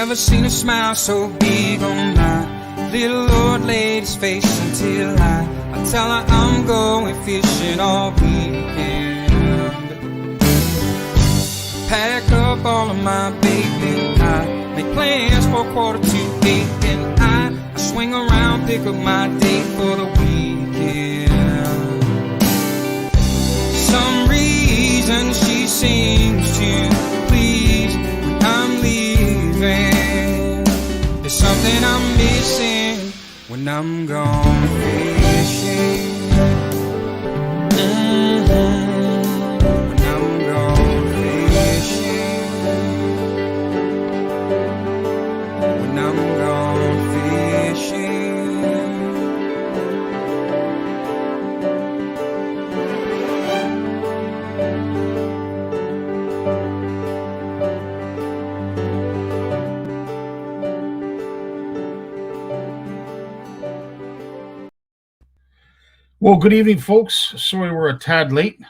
Never seen a smile so big on my little old lady's face until I tell her I'm going fishing all weekend. Pack up all of my bacon, I make plans for 7:45, and I swing around, pick up my date for the weekend. Some reason she seems to please when I'm leaving. There's something I'm missing when I'm gone fishing. When I'm gone fishing. When I'm gone fishing. Well, good evening, folks. Sorry we're a tad late.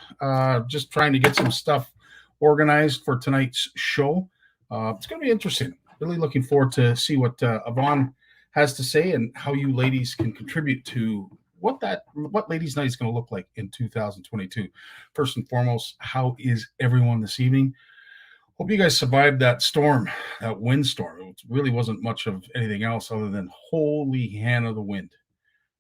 Just trying to get some stuff organized for tonight's show. It's going to be interesting. Really looking forward to see what Yvonne has to say and how you ladies can contribute to what Ladies' Night is going to look like in 2022. First and foremost, how is everyone this evening? Hope you guys survived that storm, that windstorm. It really wasn't much of anything else other than holy Hannah the wind.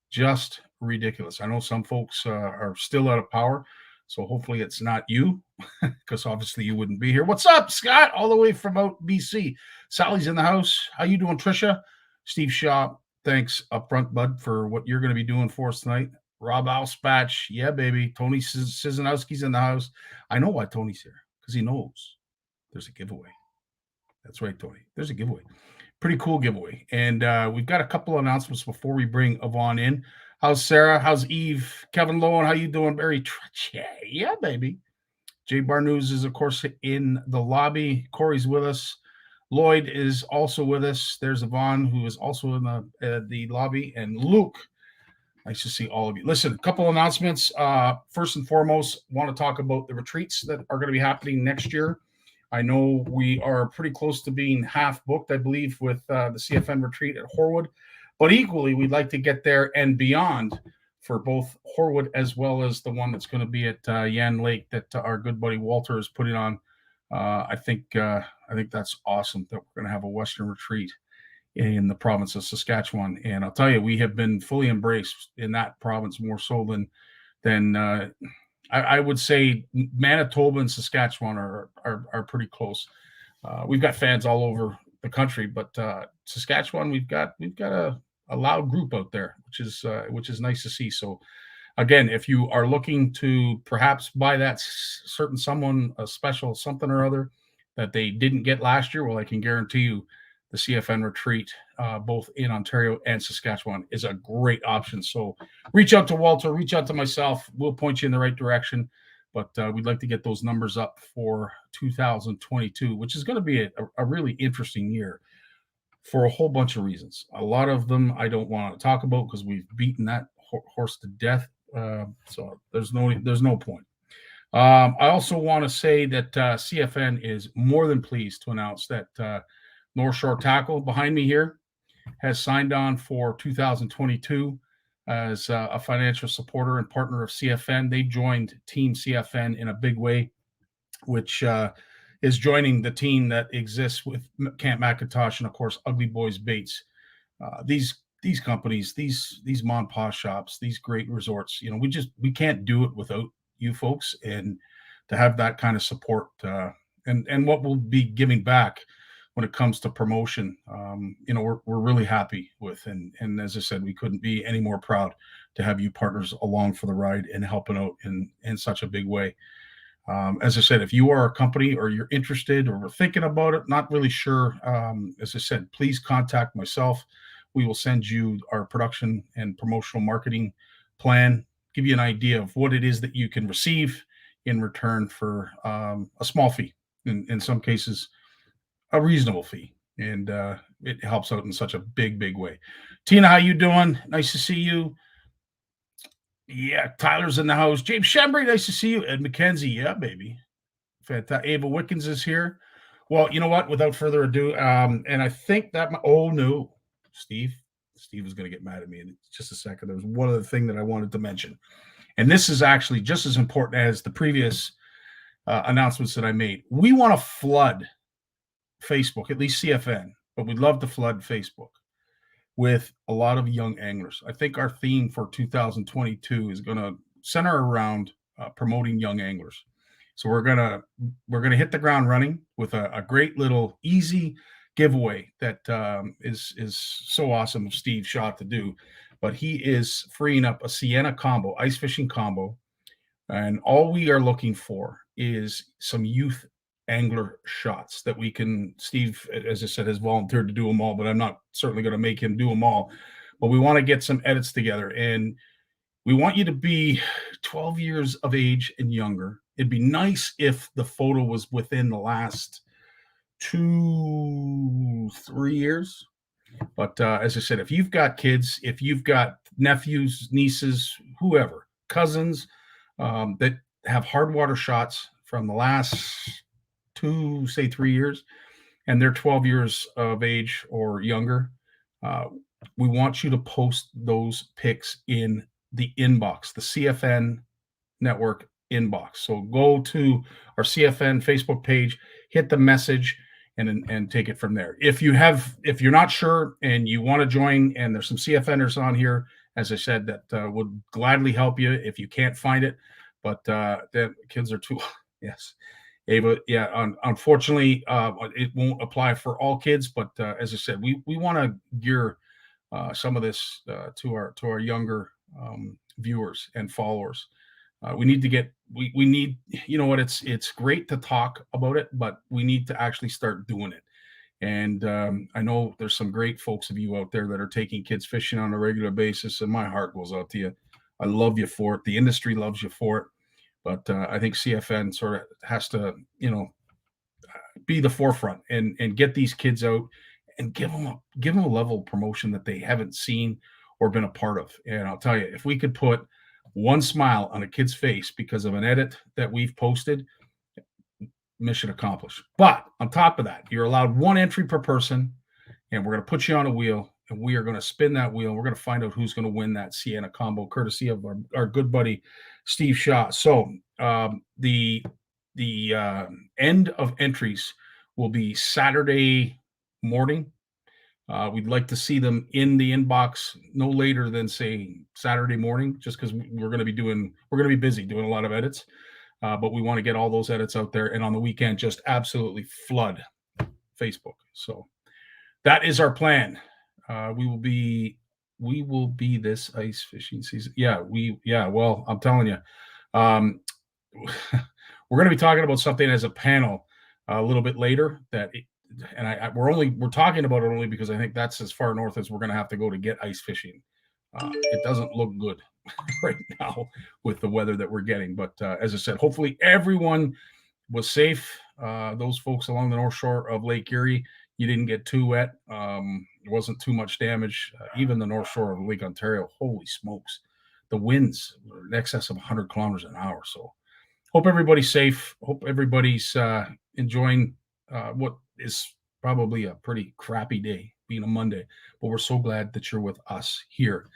Just ridiculous. I know some folks are still out of power, so hopefully it's not you, because obviously you wouldn't be here. What's up, Scott? All the way from out BC. Sally's in the house. How you doing, Trisha? Steve Shaw, thanks up front, bud, for what you're going to be doing for us tonight. Rob Alspatch, yeah, baby. Tony Szynowski's in the house. I know why Tony's here, because he knows there's a giveaway. That's right, Tony. There's a giveaway. Pretty cool giveaway. And we've got a couple of announcements before we bring Yvonne in. How's Sarah? How's Eve? Kevin Lowen, how you doing? Barry Trichet. Yeah, baby. Jay Barnucz is, of course, in the lobby. Corey's with us. Lloyd is also with us. There's Yvonne, who is also in the lobby. And Luke, nice to see all of you. Listen, a couple announcements. First and foremost, want to talk about the retreats that are going to be happening next year. I know we are pretty close to being half booked, I believe, with the CFN retreat at Horwood. But equally, we'd like to get there and beyond for both Horwood as well as the one that's going to be at Yan Lake that our good buddy Walter is putting on. I think that's awesome that we're going to have a Western retreat in the province of Saskatchewan. And I'll tell you, we have been fully embraced in that province more so than I would say Manitoba and Saskatchewan are pretty close. We've got fans all over the country, but Saskatchewan, we've got a loud group out there, which is nice to see. So again, if you are looking to perhaps buy that certain someone a special something or other that they didn't get last year, well, I can guarantee you the CFN retreat, both in Ontario and Saskatchewan, is a great option. So reach out to Walter, reach out to myself. We'll point you in the right direction. But we'd like to get those numbers up for 2022, which is going to be a really interesting year for a whole bunch of reasons. A lot of them I don't want to talk about because we've beaten that horse to death. So there's no point. I also want to say that CFN is more than pleased to announce that North Shore Tackle behind me here has signed on for 2022 as a financial supporter and partner of CFN. They joined Team CFN in a big way, which is joining the team that exists with Camp McIntosh and, of course, Ugly Boys Baits. These companies, these mom and pop shops, these great resorts, we can't do it without you folks, and to have that kind of support and what we'll be giving back when it comes to promotion, we're really happy with. And as I said, we couldn't be any more proud to have you partners along for the ride and helping out in such a big way. As I said, if you are a company or you're interested or thinking about it, not really sure, as I said, please contact myself. We will send you our production and promotional marketing plan, give you an idea of what it is that you can receive in return for a small fee, in some cases, a reasonable fee. And it helps out in such a big way. Tina, how you doing? Nice to see you. Yeah, Tyler's in the house. James Shembry, nice to see you. Ed McKenzie, yeah, baby. Fantastic. Ava Wickens is here. Well, you know what? Without further ado, and I think that no, Steve is going to get mad at me in just a second. There was one other thing that I wanted to mention, and this is actually just as important as the previous announcements that I made. We want to flood Facebook, at least CFN, but we'd love to flood Facebook with a lot of young anglers. I think our theme for 2022 is going to center around promoting young anglers. So we're gonna hit the ground running with a great little easy giveaway that is so awesome of Steve Shaw to do. But he is freeing up a Sienna combo, ice fishing combo, and all we are looking for is some youth angler shots that we can. Steve, as I said, has volunteered to do them all, but I'm not certainly going to make him do them all. But we want to get some edits together, and we want you to be 12 years of age and younger. It'd be nice if the photo was within the last 2-3 years. But as I said, if you've got kids, if you've got nephews, nieces, whoever, cousins that have hard water shots from the last 3 years, and they're 12 years of age or younger, we want you to post those pics in the inbox, the CFN network inbox. So go to our CFN Facebook page, hit the message, and take it from there. If you're not sure and you want to join, and there's some CFNers on here, as I said, that would gladly help you if you can't find it, but the kids are too. Yes, Ava. Yeah, unfortunately, it won't apply for all kids. But as I said, we want to gear some of this to our younger viewers and followers. We need to get. We need. You know what? It's great to talk about it, but we need to actually start doing it. And I know there's some great folks of you out there that are taking kids fishing on a regular basis, and my heart goes out to you. I love you for it. The industry loves you for it. But I think CFN sort of has to, be the forefront and get these kids out and give them a level of promotion that they haven't seen or been a part of. And I'll tell you, if we could put one smile on a kid's face because of an edit that we've posted, mission accomplished. But on top of that, you're allowed one entry per person, and we're going to put you on a wheel, and we are going to spin that wheel. We're going to find out who's going to win that Sienna combo, courtesy of our good buddy Steve Shaw. So the end of entries will be Saturday morning. We'd like to see them in the inbox no later than, say, Saturday morning, just because we're going to be busy doing a lot of edits. But we want to get all those edits out there, and on the weekend, just absolutely flood Facebook. So that is our plan. We will be this ice fishing season. Well, I'm telling you, we're going to be talking about something as a panel a little bit later. We're talking about it only because I think that's as far north as we're going to have to go to get ice fishing. It doesn't look good right now with the weather that we're getting. But as I said, hopefully everyone was safe. Those folks along the north shore of Lake Erie, you didn't get too wet. There wasn't too much damage. Even the north shore of Lake Ontario, holy smokes. The winds were in excess of 100 kilometers an hour. So hope everybody's safe. Hope everybody's enjoying what is probably a pretty crappy day, being a Monday. But we're so glad that you're with us here.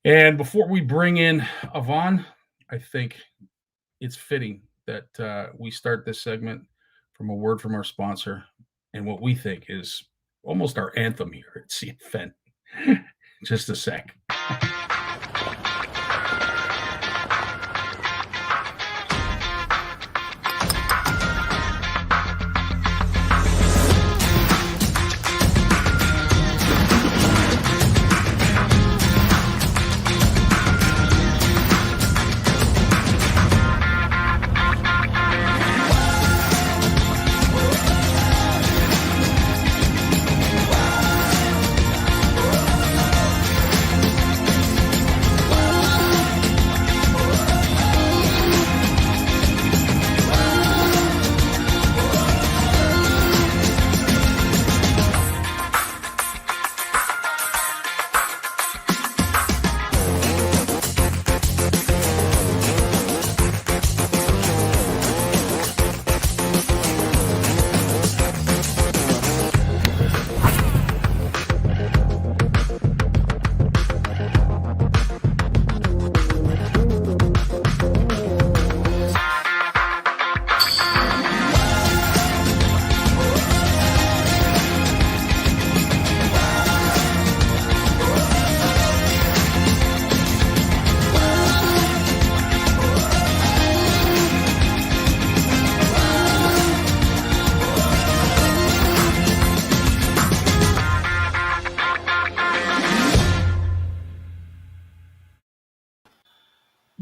And before we bring in Yvonne, I think it's fitting that we start this segment from a word from our sponsor and what we think is almost our anthem here at CFN. Just a sec.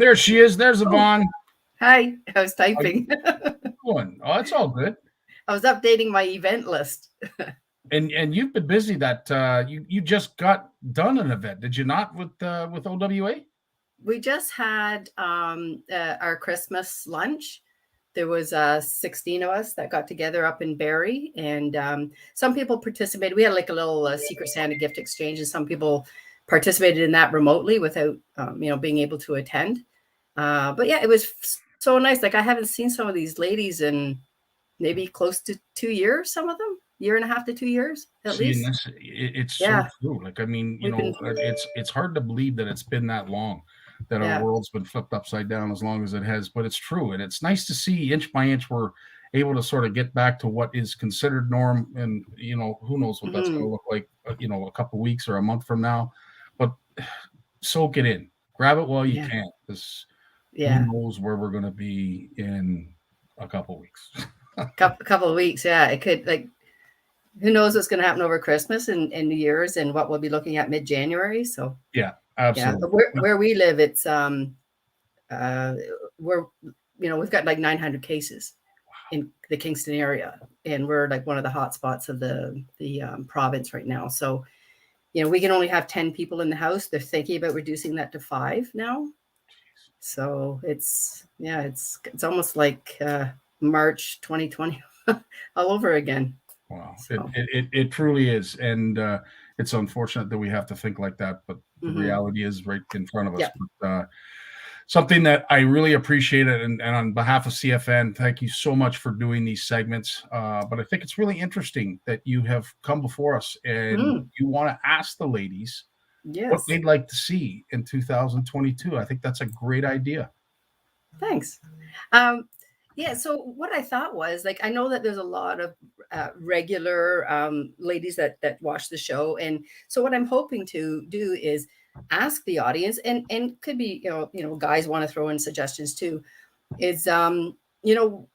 There she is. There's Oh, Yvonne. hi. I was How you typing. doing? Oh, it's all good. I was updating my event list. And you've been busy. That you just got done an event, did you not, with OWA? We just had our Christmas lunch. There was 16 of us that got together up in Barrie, and some people participated. We had like a little Secret Santa gift exchange, and some people participated in that remotely without, being able to attend. But yeah, it was so nice. Like I haven't seen some of these ladies in maybe close to 2 years. Some of them, year and a half to 2 years at See, and least. it's so Yeah, true. Like, I mean, we've been. it's hard to believe that it's been that long, that our Yeah. world's been flipped upside down as long as it has. But it's true, and it's nice to see inch by inch we're able to sort of get back to what is considered norm. And who knows what that's going to look like, a couple of weeks or a month from now. But soak it in, grab it while you Yeah. can, because who Yeah. knows where we're going to be in a couple of weeks. Couple of weeks. Yeah. It could, like, who knows what's going to happen over Christmas and New Year's and what we'll be looking at mid-January. So Yeah, yeah, absolutely. but where we live, it's we're we've got like 900 cases in the Kingston area, and we're like one of the hot spots of the province right now. So we can only have 10 people in the house. They're thinking about reducing that to 5 now. So it's almost like March 2020 all over again. Wow, So. it truly is, and it's unfortunate that we have to think like that, but the reality is right in front of us. Yep. But something that I really appreciate it, and on behalf of CFN, thank you so much for doing these segments. But I think it's really interesting that you have come before us and you want to ask the ladies what they'd like to see in 2022. I think that's a great idea. Thanks. Yeah, so what I thought was, like, I know that there's a lot of regular ladies that watch the show, and so what I'm hoping to do is ask the audience, and could be guys want to throw in suggestions too, is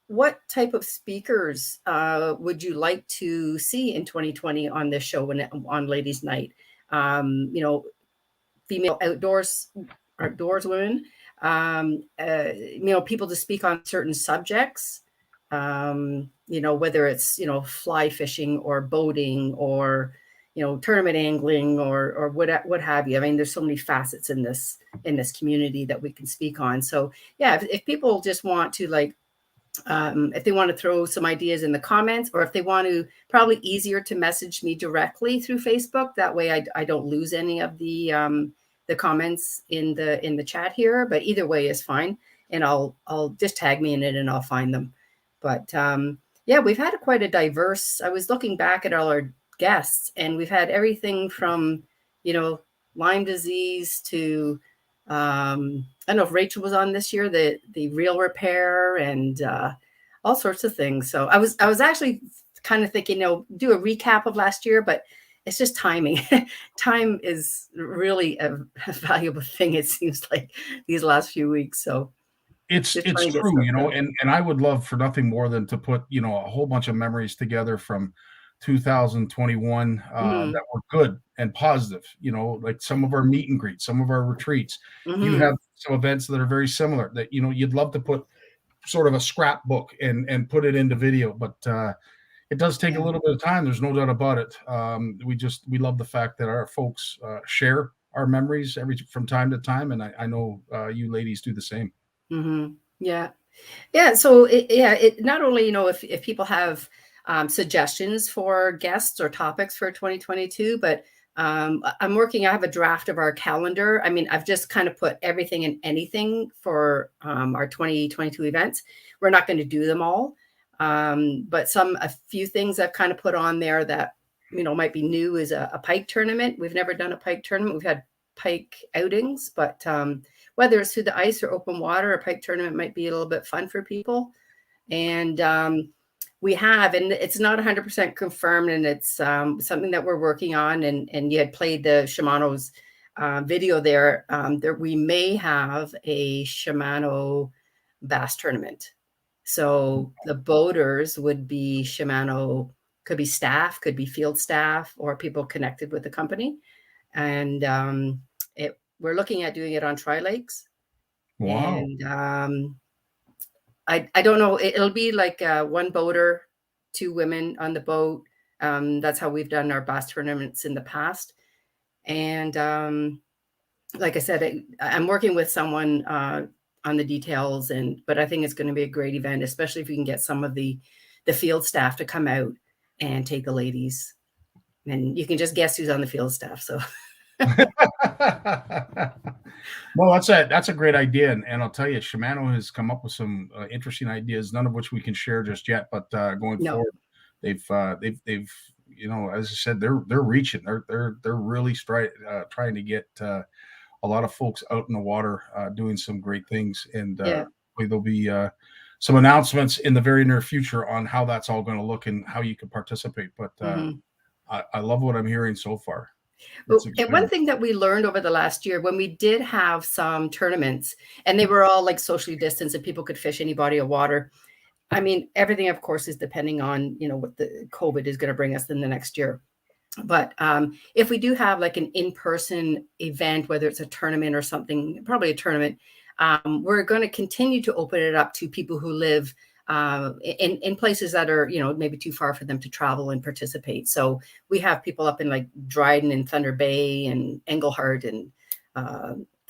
what type of speakers would you like to see in 2020 on this show on Ladies Night? Female outdoors women. People to speak on certain subjects, whether it's, fly fishing or boating or, tournament angling or what have you. I mean, there's so many facets in this community that we can speak on. So yeah, if people just want to, like, if they want to throw some ideas in the comments, or if they want to, probably easier to message me directly through Facebook. That way I don't lose any of the comments in the chat here, but either way is fine. And I'll just tag me in it and I'll find them. But yeah, we've had quite a diverse, I was looking back at all our guests, and we've had everything from, Lyme disease to, I don't know if Rachel was on this year, the reel repair and all sorts of things. So I was actually kind of thinking, do a recap of last year, but it's just timing. Time is really a valuable thing, it seems like, these last few weeks. So it's true, and I would love for nothing more than to put, a whole bunch of memories together from 2021 that were good and positive, like some of our meet and greets, some of our retreats. You have some events that are very similar that, you'd love to put sort of a scrapbook and put it into video, but it does take a little bit of time. There's no doubt about it. We love the fact that our folks share our memories from time to time, and I know you ladies do the same. Yeah. So it not only, if people have suggestions for guests or topics for 2022, but I have a draft of our calendar. I mean, I've just kind of put everything and anything for our 2022 events. We're not going to do them all. But a few things I've kind of put on there that, might be new is a pike tournament. We've never done a pike tournament. We've had pike outings, but whether it's through the ice or open water, a pike tournament might be a little bit fun for people. And we have, and it's not 100% confirmed, and it's something that we're working on. And you had played the Shimano's video there. We may have a Shimano bass tournament. So the boaters would be Shimano, could be staff, could be field staff, or people connected with the company. And we're looking at doing it on Tri Lakes. Wow. And I don't know. It'll be like one boater, two women on the boat. That's how we've done our bass tournaments in the past. And like I said, I'm working with someone on the details, but I think it's going to be a great event, especially if we can get some of the field staff to come out and take the ladies. And you can just guess who's on the field staff. So. Well, that's a great idea, and I'll tell you, Shimano has come up with some interesting ideas, none of which we can share just yet. But going No. forward, they've as I said, they're reaching, they're really trying to get a lot of folks out in the water doing some great things, and there'll be some announcements in the very near future on how that's all going to look and how you can participate. But I love what I'm hearing so far. And one thing that we learned over the last year, when we did have some tournaments and they were all like socially distanced and people could fish any body of water. I mean, everything, of course, is depending on, what the COVID is going to bring us in the next year. But if we do have like an in-person event, whether it's a tournament or something, probably a tournament, we're going to continue to open it up to people who live in places that are, maybe too far for them to travel and participate. So we have people up in like Dryden and Thunder Bay and Englehart and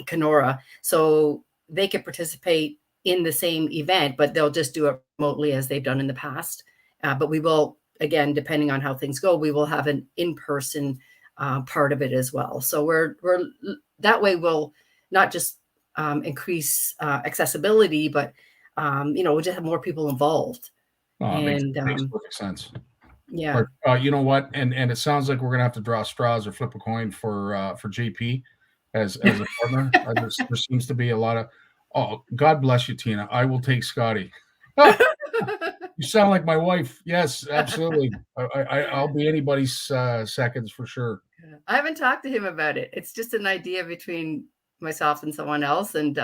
Kenora. So they could participate in the same event, but they'll just do it remotely as they've done in the past. But we will, again, depending on how things go, we will have an in-person part of it as well. So we're that way we'll not just increase accessibility, but we'll just have more people involved. Makes perfect sense. Yeah. But, you know what? And it sounds like we're gonna have to draw straws or flip a coin for JP as a partner. There seems to be a lot of. Oh, God bless you, Tina. I will take Scotty. You sound like my wife. Yes, absolutely. I'll be anybody's seconds for sure. I haven't talked to him about it. It's just an idea between myself and someone else, and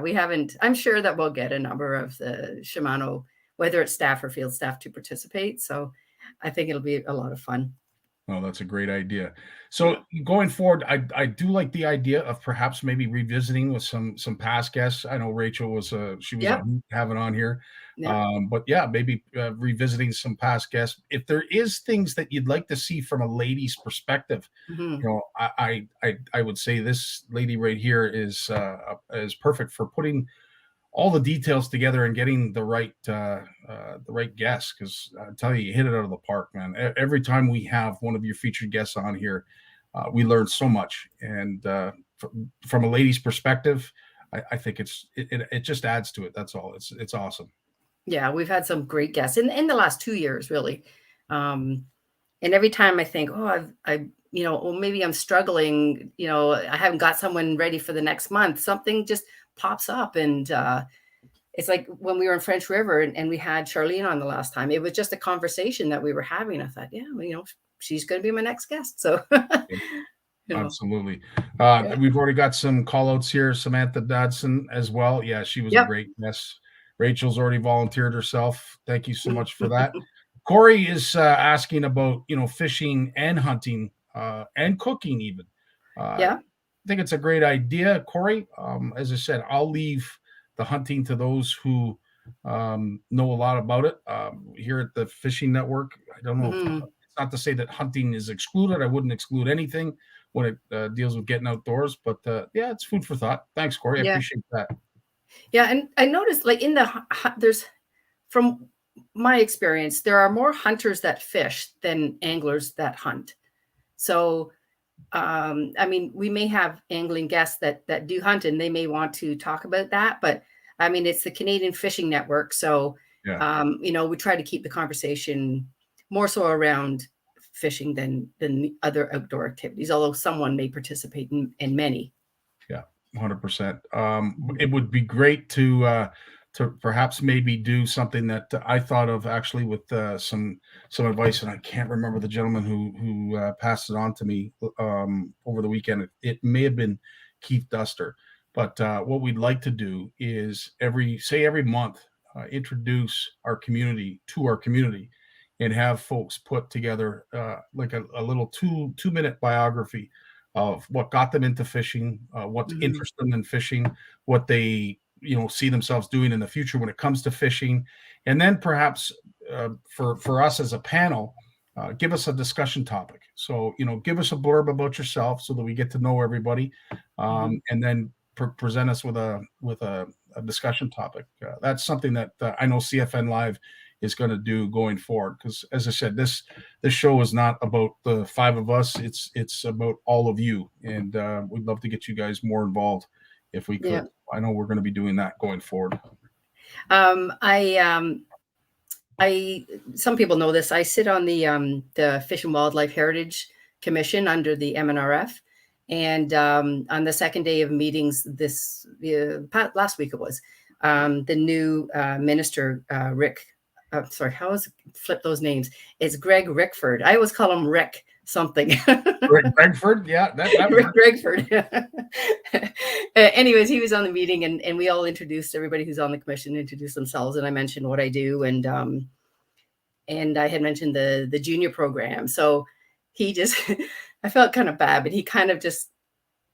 we haven't. I'm sure that we'll get a number of the Shimano, whether it's staff or field staff, to participate. So I think it'll be a lot of fun. Oh, that's a great idea. So going forward, I do like the idea of perhaps maybe revisiting with some past guests. I know Rachel was having on here, but maybe revisiting some past guests. If there is things that you'd like to see from a lady's perspective, I would say this lady right here is perfect for putting all the details together and getting the right guests, because I tell you hit it out of the park, man. Every time we have one of your featured guests on here, we learn so much. And from a lady's perspective, I think it just adds to it. That's all. It's awesome. Yeah, we've had some great guests in the last 2 years, really. And every time I think, maybe I'm struggling, I haven't got someone ready for the next month, something just pops up. And it's like when we were in French River and we had Charlene on the last time, it was just a conversation that we were having. I thought, she's going to be my next guest. So absolutely. We've already got some call outs here. Samantha Dodson as well. Yeah, she was a great guest. Rachel's already volunteered herself. Thank you so much for that. Corey is asking about, fishing and hunting and cooking even. I think it's a great idea, Corey. As I said, I'll leave the hunting to those who know a lot about it. Here at the Fishing Network, I don't know. It's not to say that hunting is excluded. I wouldn't exclude anything when it deals with getting outdoors. But it's food for thought. Thanks, Corey. I appreciate that. Yeah, and I noticed, like there's, from my experience, there are more hunters that fish than anglers that hunt. So. We may have angling guests that do hunt and they may want to talk about that, but it's the Canadian Fishing Network. So, we try to keep the conversation more so around fishing than the other outdoor activities, although someone may participate in many. Yeah, 100%. It would be great to perhaps maybe do something that I thought of actually with some advice, and I can't remember the gentleman who passed it on to me over the weekend. It may have been Keith Duster, but what we'd like to do is every month introduce our community to our community and have folks put together like a little 2-minute biography of what got them into fishing, what Mhm. interests them in fishing, what they see themselves doing in the future when it comes to fishing, and then perhaps for us as a panel, give us a discussion topic. So give us a blurb about yourself so that we get to know everybody, Mhm. and then present us with a discussion topic. That's something that I know CFN Live is going to do going forward, because as I said, this show is not about the five of us. It's about all of you, and we'd love to get you guys more involved if we Yeah. could. I know we're going to be doing that going forward. I some people know this. I sit on the Fish and Wildlife Heritage Commission under the MNRF, and on the second day of meetings last week it was, the new minister Rick. Sorry, how is flip those names? It's Greg Rickford. I always call him Rick something. Rick Bregford, yeah, that Rick Bregford. Anyways, he was on the meeting, and we all introduced everybody who's on the commission, introduced themselves, and I mentioned what I do, and I had mentioned the junior program. So he just, I felt kind of bad, but he kind of just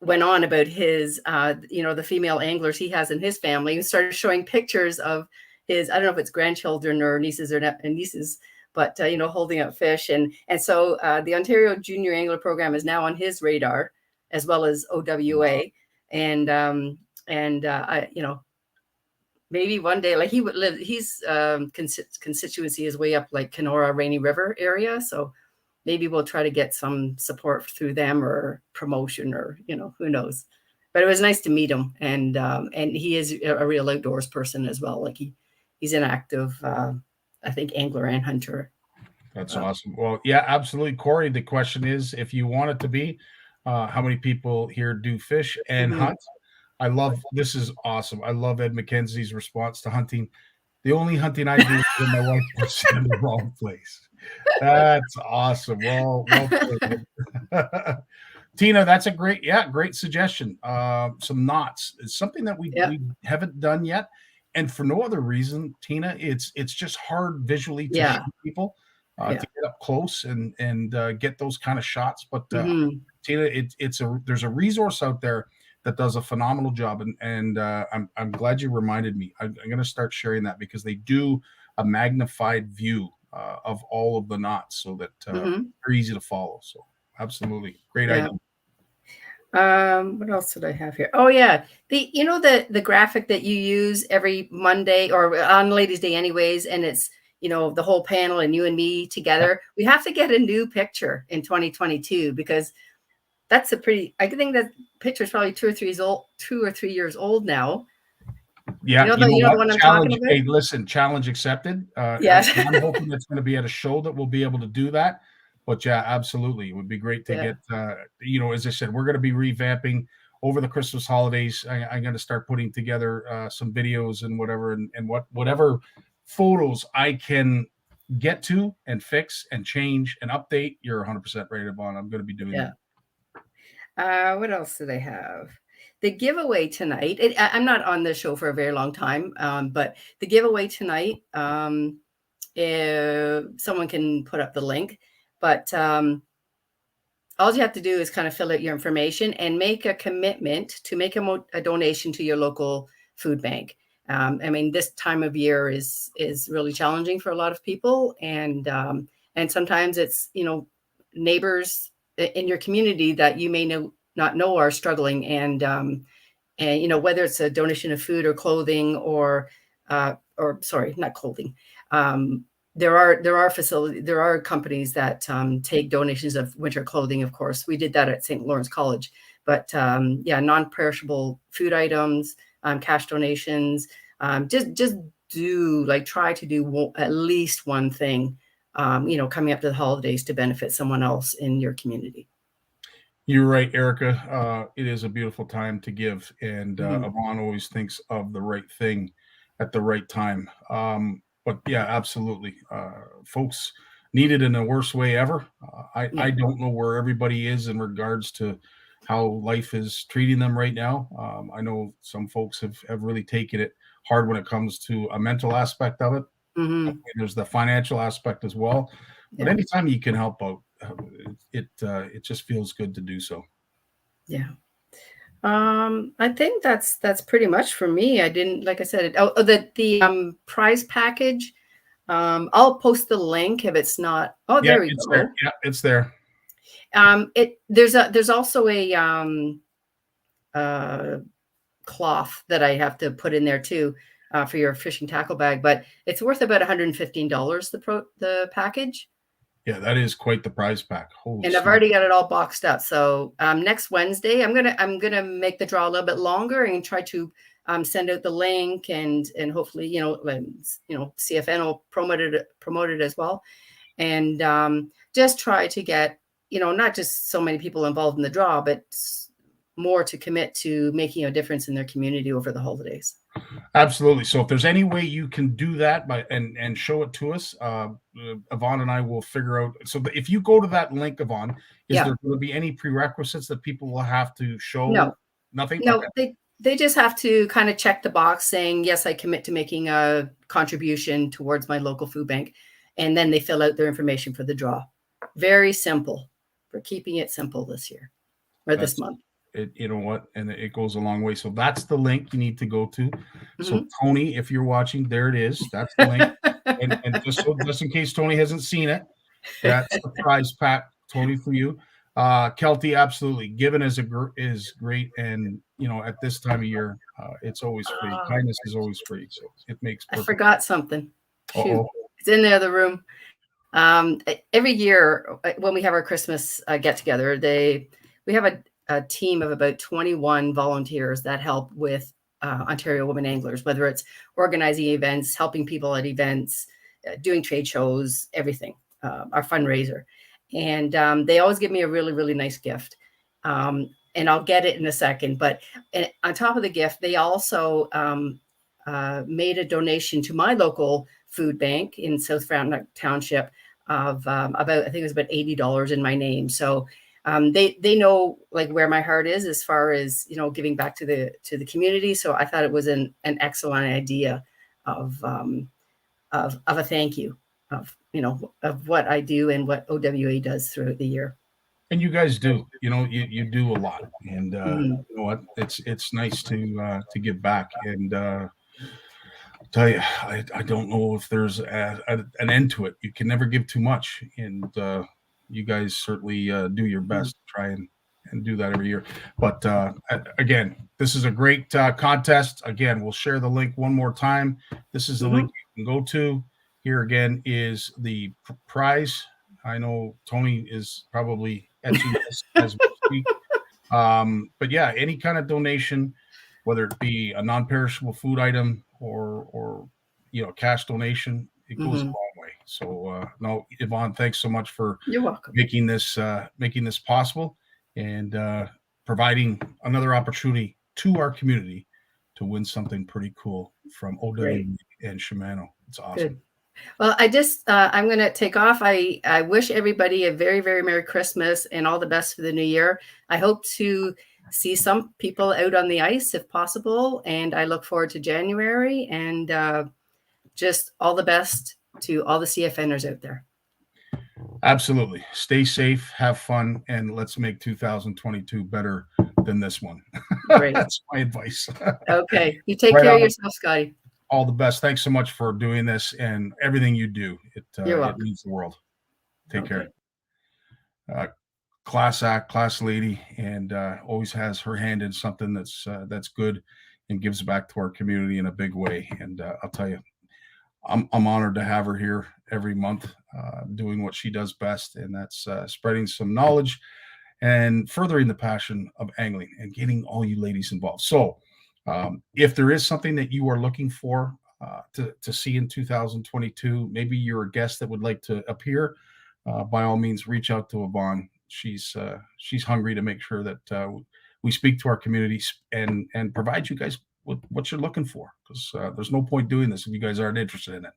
went on about his, the female anglers he has in his family, and started showing pictures of his, I don't know if it's grandchildren or nieces but holding up fish, and so the Ontario Junior Angler Program is now on his radar, as well as OWA, and maybe one day, like he would live, he's constituency is way up like Kenora, Rainy River area, so maybe we'll try to get some support through them or promotion, or who knows. But it was nice to meet him, and he is a real outdoors person as well. Like he's an active, I think, angler and hunter. That's awesome. Well, yeah, absolutely, Corey. The question is, if you want it to be, how many people here do fish and hunt? I love, this is awesome. I love Ed McKenzie's response to hunting. The only hunting I do is when my wife puts in the wrong place. That's awesome. Well Tina, that's a great suggestion. Some knots. It's something that we haven't done yet. And for no other reason, Tina, it's just hard visually to show people, to get up close and get those kind of shots. But Tina, there's a resource out there that does a phenomenal job, and I'm glad you reminded me. I'm going to start sharing that, because they do a magnified view of all of the knots, so that they're easy to follow. So absolutely great idea. What else did I have here? Oh yeah, the graphic that you use every Monday or on Ladies' Day, anyways, and it's the whole panel and you and me together. We have to get a new picture in 2022, because that's I think that picture is probably 2 or 3 years old now. Yeah, the one I'm talking about? Hey, listen, challenge accepted. Yes. I'm hoping it's going to be at a show that we'll be able to do that. But yeah, absolutely, it would be great to get. As I said, we're going to be revamping over the Christmas holidays. I'm going to start putting together some videos and whatever, and whatever photos I can get to and fix and change and update. You're 100% right, Yvonne. I'm going to be doing that. What else do they have? The giveaway tonight. I'm not on the show for a very long time, but the giveaway tonight, if someone can put up the link, but all you have to do is kind of fill out your information and make a commitment to make a donation to your local food bank. I mean, this time of year is really challenging for a lot of people, and sometimes it's neighbors in your community that you may not know are struggling, and whether it's a donation of food or clothing, or sorry, not clothing. There are companies that take donations of winter clothing. Of course, we did that at St. Lawrence College, but non-perishable food items, cash donations. Just try to do at least one thing, coming up to the holidays, to benefit someone else in your community. You're right, Erica. It is a beautiful time to give, and Yvonne always thinks of the right thing at the right time. But yeah, absolutely. Folks need it in the worst way ever. I don't know where everybody is in regards to how life is treating them right now. I know some folks have really taken it hard when it comes to a mental aspect of it. There's the financial aspect as well. But anytime you can help out, it just feels good to do so. Yeah. I think that's pretty much for me. I didn't, like I said, the prize package. I'll post the link if it's not. Oh, Yeah, there we it's go. there. Yeah, it's there. There's also a cloth that I have to put in there too for your fishing tackle bag, but it's worth about $115 the package. Yeah, that is quite the prize pack. Holy And I've smokes. already got it all boxed up. So next Wednesday, I'm gonna make the draw a little bit longer and try to send out the link and hopefully CFN will promote it as well, and just try to get not just so many people involved in the draw, but more to commit to making a difference in their community over the holidays. Absolutely. So if there's any way you can do that and show it to us, Yvonne and I will figure out. So if you go to that link, Yvonne, is there going to be any prerequisites that people will have to show? No. Nothing? No, okay. They just have to kind of check the box saying, yes, I commit to making a contribution towards my local food bank. And then they fill out their information for the draw. Very simple. We're keeping it simple this year or this month. You know what? And it goes a long way. So that's the link you need to go to. So Tony, if you're watching, there it is. That's the link. and just in case Tony hasn't seen it, that's the prize pack, Tony, for you. Kelty, absolutely. Giving is great. And, at this time of year, it's always free. Kindness is always free. So it makes perfect. I forgot something. Shoot. It's in the other room. Every year when we have our Christmas get together, we have a team of about 21 volunteers that help with Ontario Women Anglers, whether it's organizing events, helping people at events, doing trade shows, everything, our fundraiser. And they always give me a really, really nice gift. And I'll get it in a second. But on top of the gift, they also made a donation to my local food bank in South Barnucz Township of I think it was about $80 in my name. So they know like where my heart is as far as giving back to the community. So I thought it was an excellent idea of a thank you of what I do and what OWA does throughout the year. And you guys do, you do a lot, and you know what? It's nice to give back. And I'll tell you, I don't know if there's an end to it. You can never give too much, and you guys certainly do your best to try and do that every year. But again, this is a great contest. Again, we'll share the link one more time. This is the link you can go to. Here again is the prize. I know Tony is probably etching this as we speak. But yeah, any kind of donation, whether it be a non-perishable food item or cash donation, it goes a long way. So no, Yvonne, thanks so much for You're welcome. making this possible and providing another opportunity to our community to win something pretty cool from OWA and Shimano. It's awesome. Good. Well, I just I'm going to take off. I wish everybody a very, very Merry Christmas and all the best for the new year. I hope to see some people out on the ice if possible, and I look forward to January, and just all the best to all the CFNers out there. Absolutely. Stay safe, have fun, and let's make 2022 better than this one. Great. That's my advice. Okay. You take care of yourself, Scotty. All the best. Thanks so much for doing this and everything you do. It means the world. Take care. Class act, class lady, and always has her hand in something that's good and gives back to our community in a big way. And I'll tell you, I'm honored to have her here every month doing what she does best, and that's spreading some knowledge and furthering the passion of angling and getting all you ladies involved. So if there is something that you are looking for to see in 2022, maybe you're a guest that would like to appear, by all means, reach out to Yvonne. She's hungry to make sure that we speak to our communities and provide you guys with what you're looking for, because there's no point doing this if you guys aren't interested in it.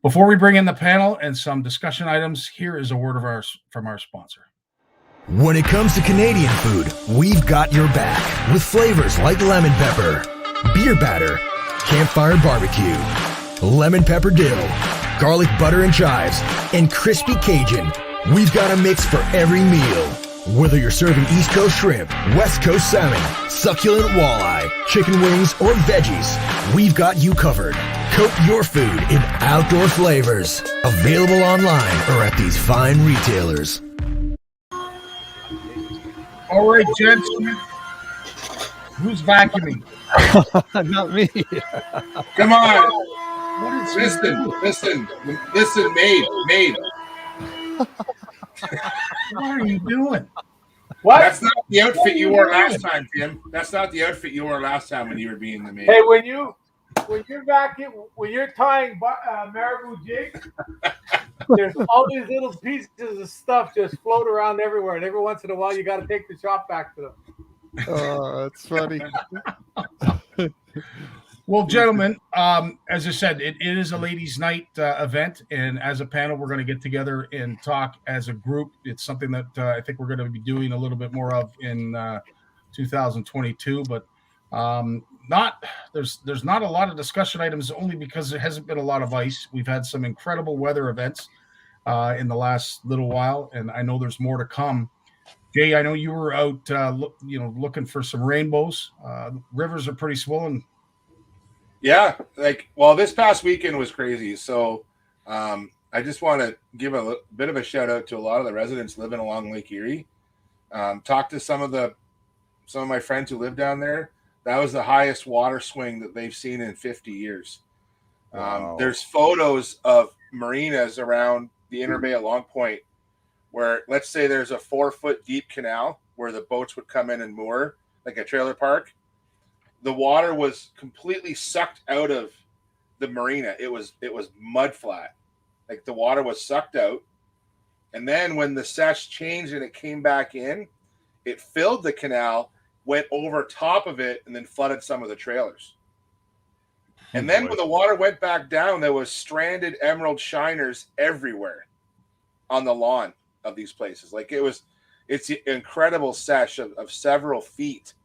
Before we bring in the panel and some discussion items, here is a word from our sponsor. When it comes to Canadian food, we've got your back with flavors like lemon pepper, beer batter, campfire barbecue, lemon pepper dill, garlic butter and chives, and crispy Cajun. We've got a mix for every meal. Whether you're serving East Coast shrimp, West Coast salmon, succulent walleye, chicken wings, or veggies, we've got you covered. Coat your food in outdoor flavors. Available online or at these fine retailers. All right, gents. Who's vacuuming? Not me. Come on. What is Listen, maid. What are you doing? What? That's not the outfit you wore last time, Tim. That's not the outfit you wore last time when you were being the maid. Hey, when you're tying marabou jigs, there's all these little pieces of stuff just float around everywhere, and every once in a while you got to take the shop back to them. Oh, that's funny. Well, gentlemen, as I said, it is a ladies' night event, and as a panel, we're going to get together and talk as a group. It's something that I think we're going to be doing a little bit more of in 2022, but there's not a lot of discussion items, only because there hasn't been a lot of ice. We've had some incredible weather events in the last little while, and I know there's more to come. Jay, I know you were out, looking for some rainbows. Rivers are pretty swollen. Yeah, this past weekend was crazy. So I just want to give a bit of a shout out to a lot of the residents living along Lake Erie. Talked to some of my friends who live down there. That was the highest water swing that they've seen in 50 years. Wow. There's photos of marinas around the Inner Bay at Long Point where, let's say there's a 4-foot deep canal where the boats would come in and moor, like a trailer park. The water was completely sucked out of the marina. It was mud flat. Like the water was sucked out. And then when the sesh changed and it came back in, it filled the canal, went over top of it, and then flooded some of the trailers. And then when the water went back down, there was stranded emerald shiners everywhere on the lawn of these places. It's an incredible sesh of several feet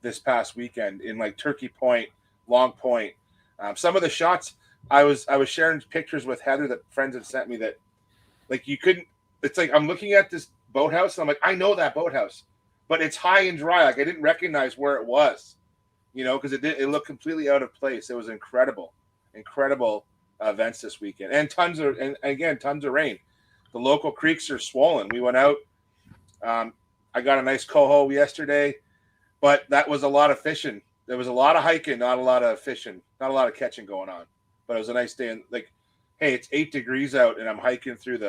this past weekend in Turkey Point, Long Point. Some of the shots I was sharing pictures with Heather that friends had sent me that you couldn't. It's I'm looking at this boathouse and I'm like, I know that boathouse, but it's high and dry. I didn't recognize where it was, because it looked completely out of place. It was incredible events this weekend, and tons of rain. The local creeks are swollen. We went out. I got a nice coho yesterday. But that was a lot of fishing. There was a lot of hiking, not a lot of fishing, not a lot of catching going on. But it was a nice day. And hey, it's 8 degrees out, and I'm hiking through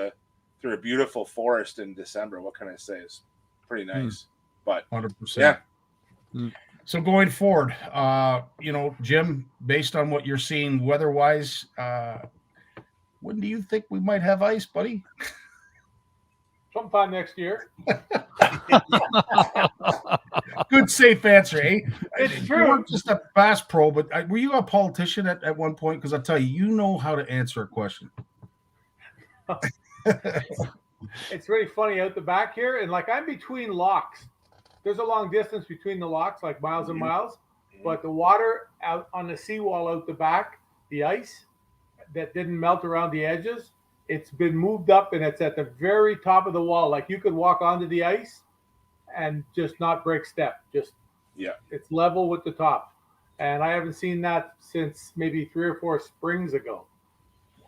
a beautiful forest in December. What can I say? It's pretty nice. But 100%. Yeah. So going forward, Jim, based on what you're seeing weather-wise, when do you think we might have ice, buddy? Sometime next year. Good, safe answer, eh? It's You true. weren't just a Bass Pro, but were you a politician at one point? Because I'll tell you, you know how to answer a question. It's really funny out the back here, and I'm between locks. There's a long distance between the locks, miles and miles, but the water out on the seawall out the back, the ice that didn't melt around the edges, it's been moved up and it's at the very top of the wall. You could walk onto the ice and just not break step. It's level with the top. And I haven't seen that since maybe 3 or 4 springs ago.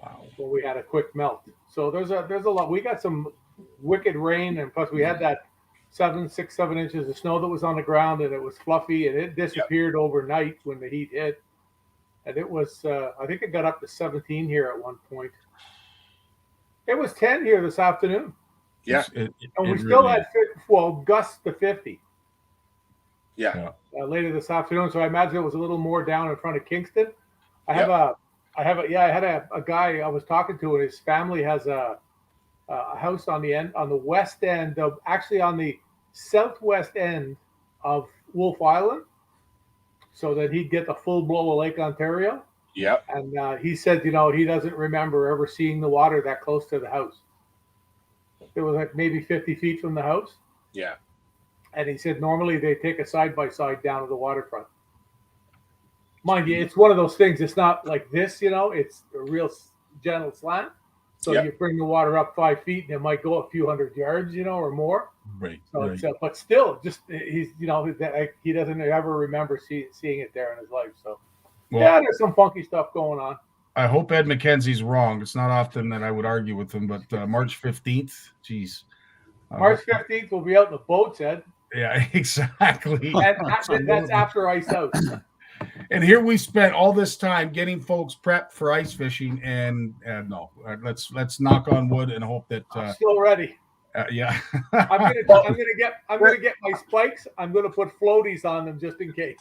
Wow. When we had a quick melt. So there's a lot. We got some wicked rain, and plus we had that 7 inches of snow that was on the ground, and it was fluffy, and it disappeared overnight when the heat hit. And it was, I think it got up to 17 here at one point. It was 10 here this afternoon. Yeah. And we still had, gusts to 50. Yeah. Later this afternoon. So I imagine it was a little more down in front of Kingston. I had a guy I was talking to, and his family has a house on the west end of, actually on the southwest end of Wolf Island, so that he'd get the full blow of Lake Ontario. Yeah. And he said, he doesn't remember ever seeing the water that close to the house. It was maybe 50 feet from the house. Yeah. And he said normally they take a side-by-side down to the waterfront. Mind you, it's one of those things. It's not like this, it's a real gentle slant. So Yep. you bring the water up 5 feet, and it might go a few hundred yards, or more. Right. So right. it's, but still, just he's, he doesn't ever remember seeing it there in his life. So Well, there's some funky stuff going on. I hope Ed McKenzie's wrong. It's not often that I would argue with him, but March 15th, geez. March 15th, we'll be out in the boats, Ed. Yeah, exactly. And that's after ice out. And here we spent all this time getting folks prepped for ice fishing, and no, let's knock on wood and hope that. I'm still ready. Yeah. I'm gonna get my spikes. I'm gonna put floaties on them just in case.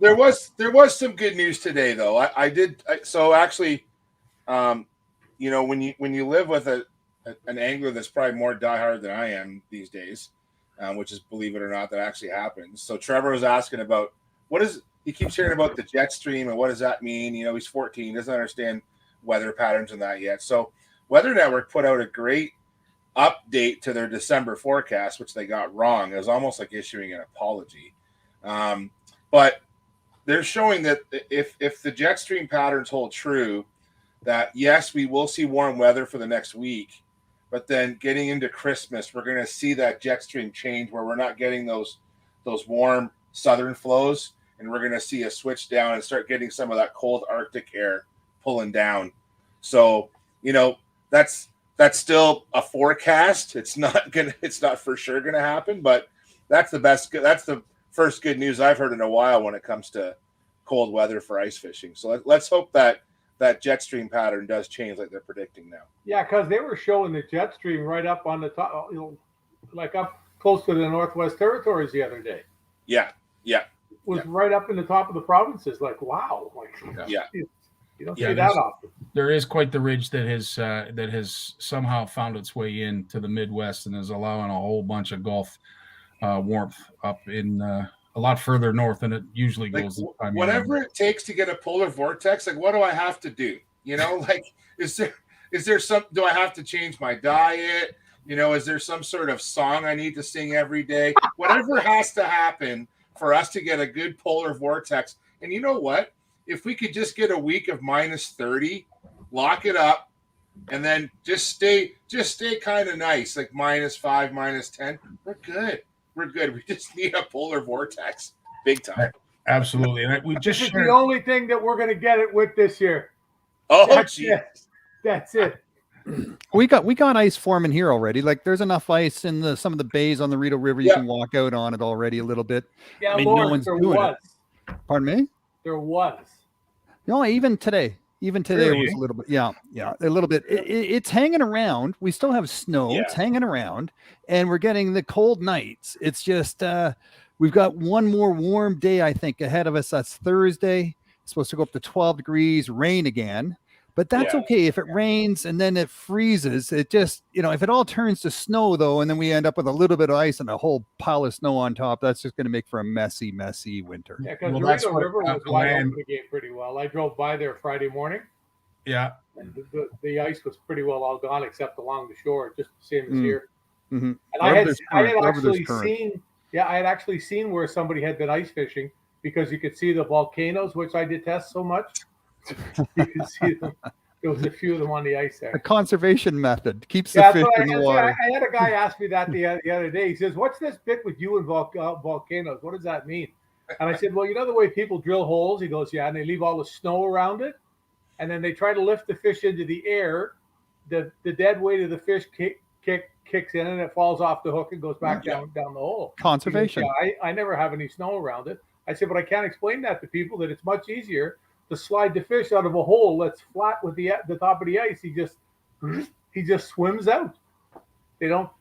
There was some good news today, though. So actually, when you live with an angler that's probably more diehard than I am these days, which is, believe it or not, that actually happens. So Trevor was asking about he keeps hearing about the jet stream and what does that mean? He's 14, doesn't understand weather patterns and that yet. So Weather Network put out a great update to their December forecast, which they got wrong. It was almost like issuing an apology. But they're showing that if the jet stream patterns hold true, that yes, we will see warm weather for the next week, but then getting into Christmas, we're going to see that jet stream change where we're not getting those warm southern flows, and we're going to see a switch down and start getting some of that cold Arctic air pulling down. So, that's still a forecast. It's not for sure going to happen, but that's the first good news I've heard in a while when it comes to cold weather for ice fishing. So let's hope that jet stream pattern does change like they're predicting now. Yeah, because they were showing the jet stream right up on the top, like up close to the Northwest Territories the other day. Yeah. Was right up in the top of the provinces. Like, wow. Yeah. You don't see that often. There is quite the ridge that has somehow found its way into the Midwest and is allowing a whole bunch of Gulf warmth up in a lot further north than it usually goes. Whatever it takes to get a polar vortex, what do I have to do? Is there some? Do I have to change my diet? Is there some sort of song I need to sing every day? Whatever has to happen for us to get a good polar vortex. And you know what? If we could just get a week of -30, lock it up, and then just stay kind of nice, like -5, -10, we're good. We're good. We just need a polar vortex, big time. Absolutely. And we just This is the only thing that we're going to get it with this year. Oh, geez. That's it. We got ice forming here already. Like there's enough ice in some of the bays on the Rideau River. You can walk out on it already a little bit. Yeah, I mean, Lawrence, no one's there doing was. it. Pardon me? There was. No, even today Really? it was a little bit. Yeah, a little bit. It's hanging around. We still have snow. Yeah. It's hanging around, and we're getting the cold nights. It's just we've got one more warm day, I think, ahead of us. That's Thursday. It's supposed to go up to 12 degrees, rain again. But that's okay if it rains and then it freezes. It just, if it all turns to snow, though, and then we end up with a little bit of ice and a whole pile of snow on top, that's just going to make for a messy, messy winter. Yeah, because Well, the that's Rideau what River was wide land- open again pretty well. I drove by there Friday morning, Yeah. and the ice was pretty well all gone except along the shore, just the same as here. Mm-hmm. And I had actually seen where somebody had been ice fishing because you could see the volcanoes, which I detest so much. You could see them. There was a few of them on the ice there. A conservation method keeps the fish in the water. I had a guy ask me that the other day. He says, "What's this bit with you and volcanoes? What does that mean?" And I said, "Well, the way people drill holes." He goes, "Yeah, and they leave all the snow around it, and then they try to lift the fish into the air. The dead weight of the fish kicks in, and it falls off the hook and goes back down the hole." Conservation. Goes, yeah, I never have any snow around it. I said, but I can't explain that to people that it's much easier to slide the fish out of a hole that's flat with the top of the ice. He just swims out.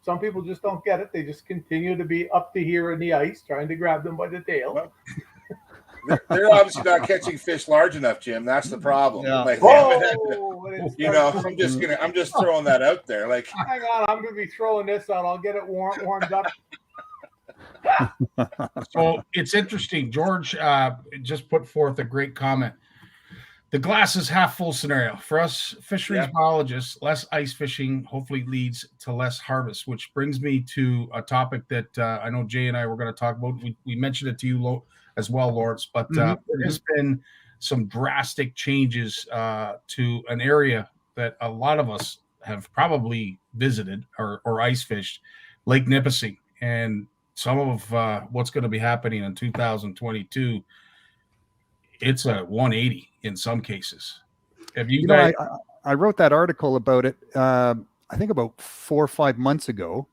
Some people just don't get it. They just continue to be up to here in the ice, trying to grab them by the tail. Well, they're obviously not catching fish large enough, Jim. That's the problem. Yeah. I'm just throwing that out there. Like, hang on, I'm going to be throwing this out. I'll get it warmed up. So it's interesting. George just put forth a great comment. The glass is half full scenario. For us fisheries biologists, less ice fishing hopefully leads to less harvest, which brings me to a topic that I know Jay and I were going to talk about. We mentioned it to you as well, Lawrence, but there has been some drastic changes to an area that a lot of us have probably visited or ice fished Lake Nipissing, and some of what's going to be happening in 2022, it's a 180 in some cases. Have you guys? I wrote that article about it. I think about 4 or 5 months ago,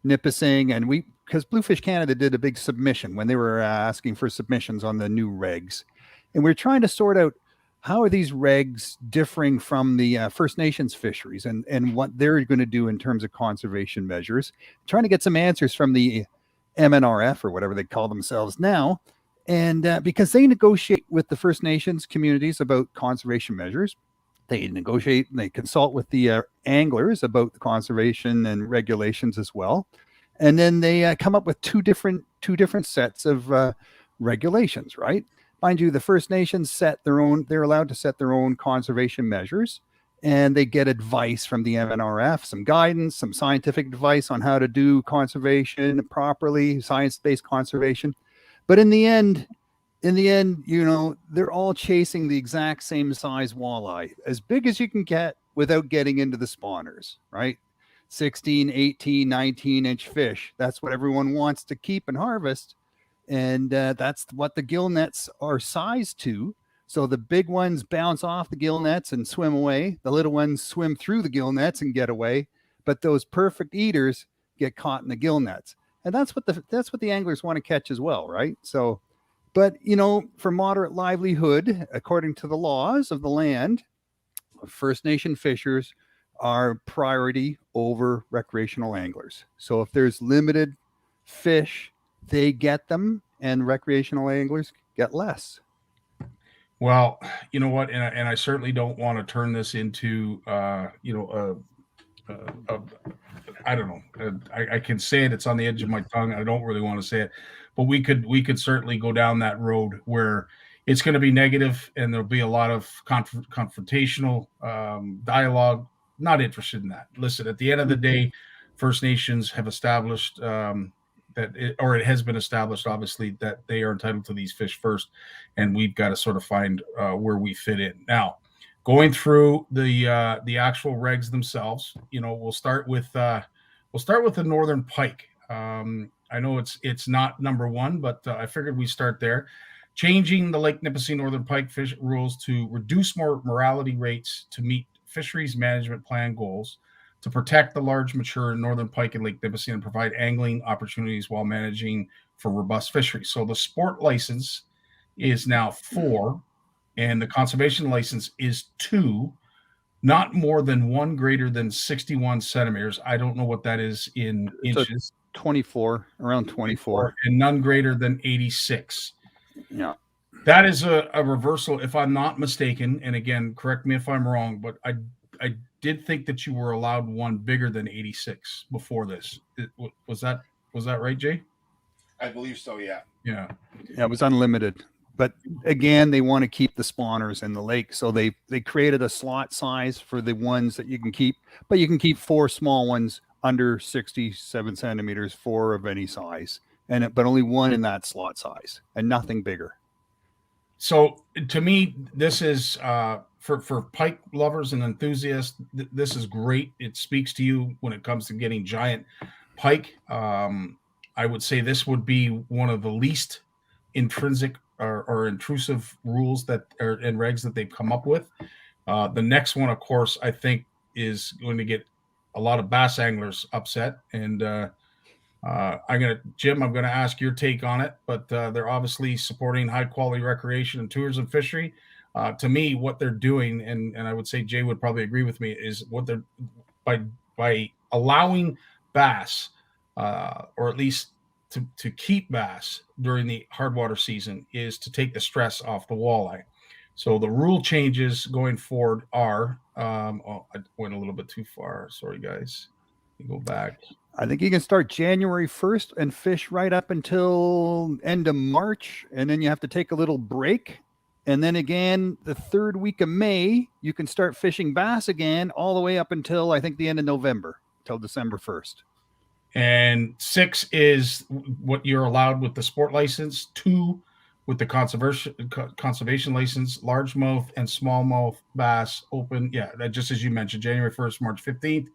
Nipissing, and because Bluefish Canada did a big submission when they were asking for submissions on the new regs, and we're trying to sort out how are these regs differing from the First Nations fisheries and what they're going to do in terms of conservation measures, trying to get some answers from the MNRF or whatever they call themselves now. And because they negotiate with the First Nations communities about conservation measures, they negotiate and they consult with the anglers about the conservation and regulations as well. And then they come up with two different sets of regulations, right? Mind you, the First Nations they're allowed to set their own conservation measures, and they get advice from the MNRF, some guidance, some scientific advice on how to do conservation properly, science-based conservation. But in the end, they're all chasing the exact same size walleye, as big as you can get without getting into the spawners, right? 16, 18, 19-inch fish. That's what everyone wants to keep and harvest. And that's what the gill nets are sized to. So the big ones bounce off the gill nets and swim away. The little ones swim through the gill nets and get away. But those perfect eaters get caught in the gill nets. And that's what the anglers want to catch as well, right? So, but for moderate livelihood, according to the laws of the land, First Nation fishers are priority over recreational anglers. So if there's limited fish, they get them, and recreational anglers get less. Well, you know what, and I certainly don't want to turn this into, I don't know. I can say it. It's on the edge of my tongue. I don't really want to say it, but we could certainly go down that road where it's going to be negative, and there'll be a lot of confrontational dialogue. Not interested in that. Listen, at the end of the day, First Nations have established it has been established, obviously, that they are entitled to these fish first, and we've got to sort of find where we fit in. Now, going through the actual regs themselves, we'll start with the northern pike. I know it's not number one, but I figured we start there. Changing the Lake Nipissing northern pike fish rules to reduce mortality rates to meet fisheries management plan goals, to protect the large mature northern pike in Lake Nipissing and provide angling opportunities while managing for robust fisheries. So the sport license is now 4, and the conservation license is 2, not more than 1 greater than 61 centimeters. I don't know what that is in inches. 24, around 24. And none greater than 86. Yeah. That is a reversal, if I'm not mistaken. And again, correct me if I'm wrong, but I did think that you were allowed one bigger than 86 before this. Was that right, Jay? I believe so. Yeah. Yeah. Yeah, it was unlimited. But again, they want to keep the spawners in the lake, so they created a slot size for the ones that you can keep, but you can keep 4 small ones under 67 centimeters, 4 of any size, but only 1 in that slot size, and nothing bigger. So to me, this is for pike lovers and enthusiasts. This is great. It speaks to you when it comes to getting giant pike. I would say this would be one of the least intrinsic or intrusive rules and regs that they've come up with. The next one, of course, I think is going to get a lot of bass anglers upset. And Jim, I'm going to ask your take on it, but they're obviously supporting high quality recreation and tourism fishery. To me, what they're doing, and I would say Jay would probably agree with me, is what they're by allowing bass, or at least to keep bass during the hard water season, is to take the stress off the walleye. So the rule changes going forward are, I went a little bit too far. Sorry, guys. Go back. I think you can start January 1st and fish right up until end of March, and then you have to take a little break. And then again, the 3rd week of May, you can start fishing bass again all the way up until, I think, the end of November, till December 1st. And 6 is what you're allowed with the sport license. 2 with the conservation license, largemouth and smallmouth bass open. Yeah, that just as you mentioned, January 1st, March 15th,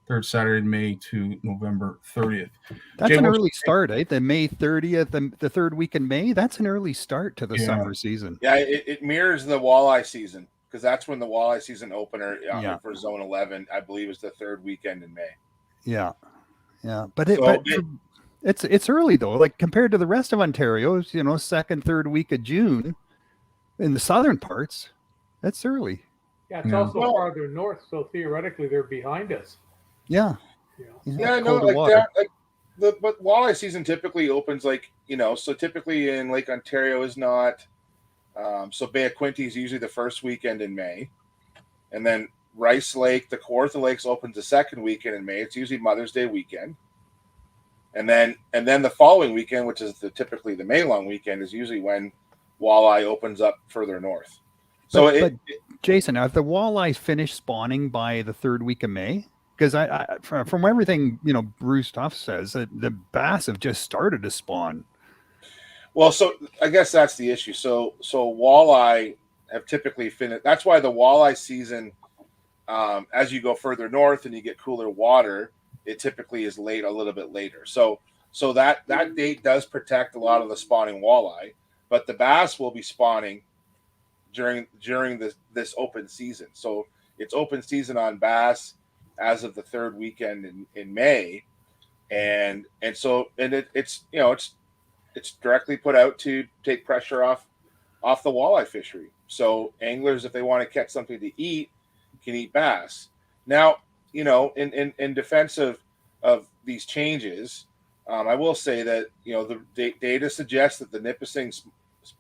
third Saturday in May to November 30th. That's Jay, an what's- early start, eh? The May 30th, the third week in May. That's an early start to the Yeah. summer season. Yeah, it mirrors the walleye season because that's when the walleye season opener Yeah. for Zone 11, I believe, is the third weekend in May. Yeah, yeah, but it's early though. Like compared to the rest of Ontario, second, third week of June in the southern parts, that's early. Yeah, it's Yeah. also farther north, so theoretically they're behind us. Yeah, You know? Yeah, no, colder like water. that. But walleye season typically opens so typically in Lake Ontario is not. So Bay of Quinte is usually the first weekend in May, and then Rice Lake, the Kawartha Lakes opens the second weekend in May. It's usually Mother's Day weekend, and then the following weekend, which is typically the May long weekend, is usually when walleye opens up further north. So but Jason, have the walleyes finished spawning by the third week of May? Because from everything Bruce Tuff says, that the bass have just started to spawn. Well, so I guess that's the issue. So walleye have typically finished. That's why the walleye season, as you go further north and you get cooler water, it typically is a little bit later. So that date does protect a lot of the spawning walleye, but the bass will be spawning during this open season. So it's open season on bass as of the third weekend in May, and it's directly put out to take pressure off the walleye fishery. So anglers, if they want to catch something to eat, can eat bass. Now, in defense of these changes, I will say that the data suggests that the Nipissing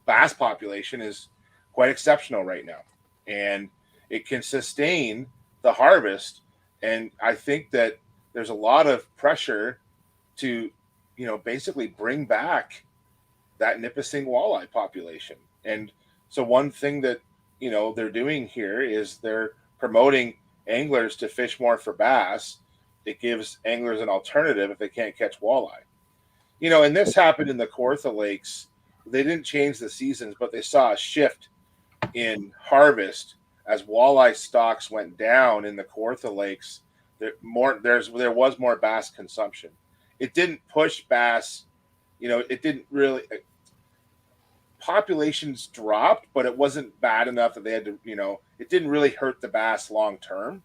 bass population is quite exceptional right now, and it can sustain the harvest. And I think that there's a lot of pressure to basically bring back that Nipissing walleye population. And so one thing that they're doing here is they're promoting anglers to fish more for bass. It gives anglers an alternative if they can't catch walleye. And this happened in the Kawartha Lakes. They didn't change the seasons, but they saw a shift in harvest as walleye stocks went down in the Kawartha Lakes. There was more bass consumption. It didn't push bass. It didn't really. Populations dropped, but it wasn't bad enough that they had to. It didn't really hurt the bass long term.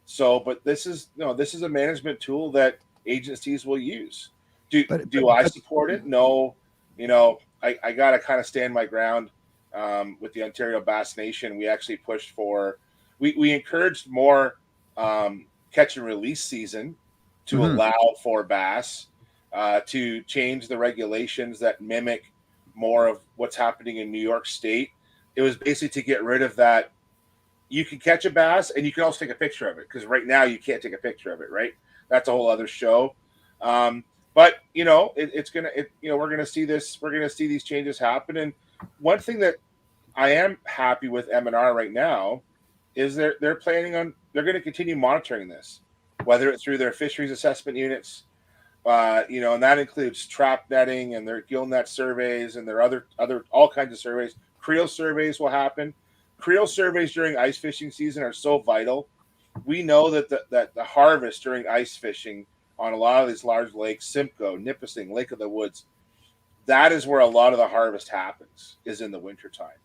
So, but this is a management tool that agencies will use. Do I support it? No. I got to kind of stand my ground with the Ontario Bass Nation. We actually pushed for. We encouraged more catch and release season to allow for bass, to change the regulations that mimic more of what's happening in New York State. It was basically to get rid of that. You can catch a bass and you can also take a picture of it, because right now you can't take a picture of it, right? That's a whole other show. But we're gonna see this. We're gonna see these changes happen. And one thing that I am happy with M&R right now is they're going to continue monitoring this, whether it's through their fisheries assessment units, and that includes trap netting and their gill net surveys and their other all kinds of surveys. Creel surveys will happen. Creel surveys during ice fishing season are so vital. We know that the harvest during ice fishing on a lot of these large lakes, Simcoe, Nipissing, Lake of the Woods, that is where a lot of the harvest happens, is in the wintertime.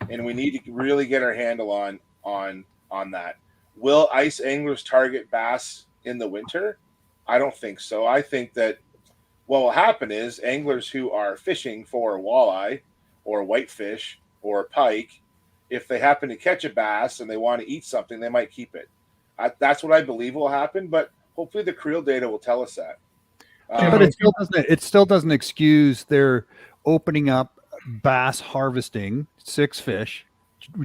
And we need to really get our handle on that. Will ice anglers target bass in the winter? I don't think so. I think that what will happen is anglers who are fishing for walleye or whitefish or pike, if they happen to catch a bass and they want to eat something, they might keep it. That's what I believe will happen, but hopefully the Creel data will tell us that. But it still doesn't excuse their opening up bass harvesting 6 fish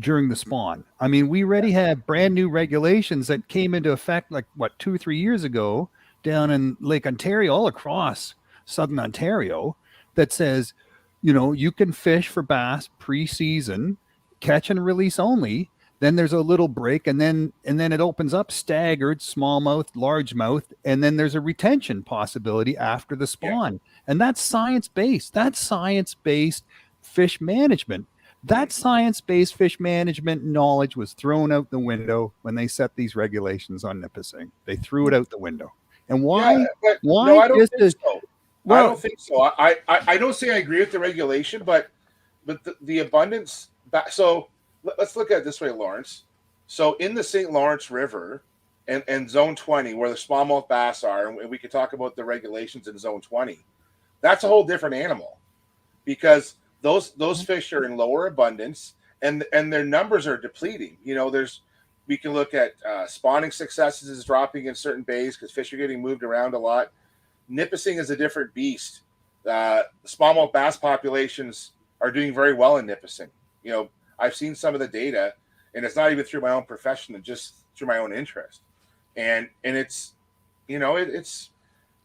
during the spawn. I mean, we already have brand new regulations that came into effect 2 or 3 years ago down in Lake Ontario, all across southern Ontario, that says, you can fish for bass pre-season, catch and release only. Then there's a little break, and then it opens up staggered, smallmouth, largemouth, and then there's a retention possibility after the spawn. And that's science-based. That's science-based fish management. That science-based fish management knowledge was thrown out the window when they set these regulations on Nipissing. They threw it out the window. And why? Yeah, but Why no, I don't just think to, so. well, I don't think so. I don't say I agree with the regulation, but the abundance. So let's look at it this way, Lawrence. So in the St. Lawrence River and Zone 20, where the smallmouth bass are, and we could talk about the regulations in Zone 20, that's a whole different animal, because those fish are in lower abundance and their numbers are depleting. We can look at spawning successes is dropping in certain bays because fish are getting moved around a lot. Nipissing is a different beast. Smallmouth bass populations are doing very well in Nipissing. I've seen some of the data, and it's not even through my own profession, and just through my own interest. And it's,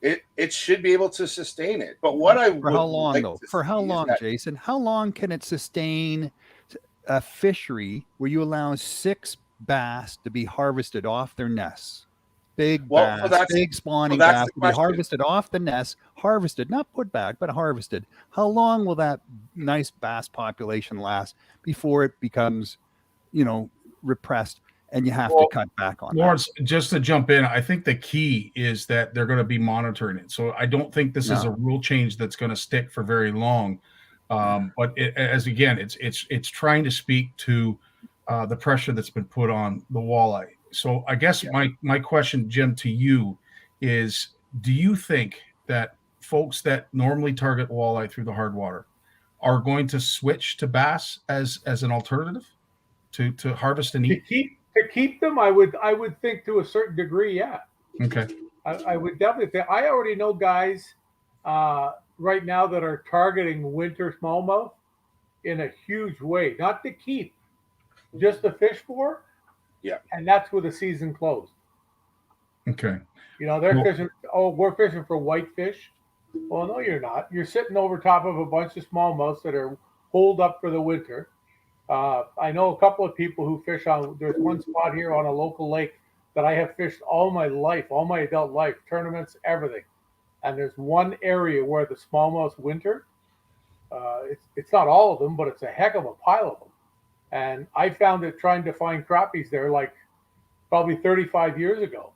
it should be able to sustain it. But what I for how long like though? For how long, Jason? How long can it sustain a fishery where you allow 6 bass to be harvested off their nests? Big bass, big spawning bass to be harvested off the nest, harvested, not put back, but harvested. How long will that nice bass population last before it becomes, repressed and you have to cut back on Lawrence, just to jump in, I think the key is that they're going to be monitoring it. So I don't think this is a rule change that's going to stick for very long. But it's trying to speak to the pressure that's been put on the walleye. So I guess my question, Jim, to you is, do you think that folks that normally target walleye through the hard water are going to switch to bass as an alternative to harvest and eat? To keep them, I would think to a certain degree, yeah. Okay. I would definitely think. I already know guys right now that are targeting winter smallmouth in a huge way, not to keep, just to fish for. Yeah. And that's where the season closed. Okay. They're fishing. Oh, we're fishing for whitefish. Well, no, you're not. You're sitting over top of a bunch of smallmouths that are holed up for the winter. I know a couple of people who fish on. There's one spot here on a local lake that I have fished all my life, all my adult life, tournaments, everything. And there's one area where the smallmouths winter. It's not all of them, but it's a heck of a pile of them. And I found it trying to find crappies there like probably 35 years ago.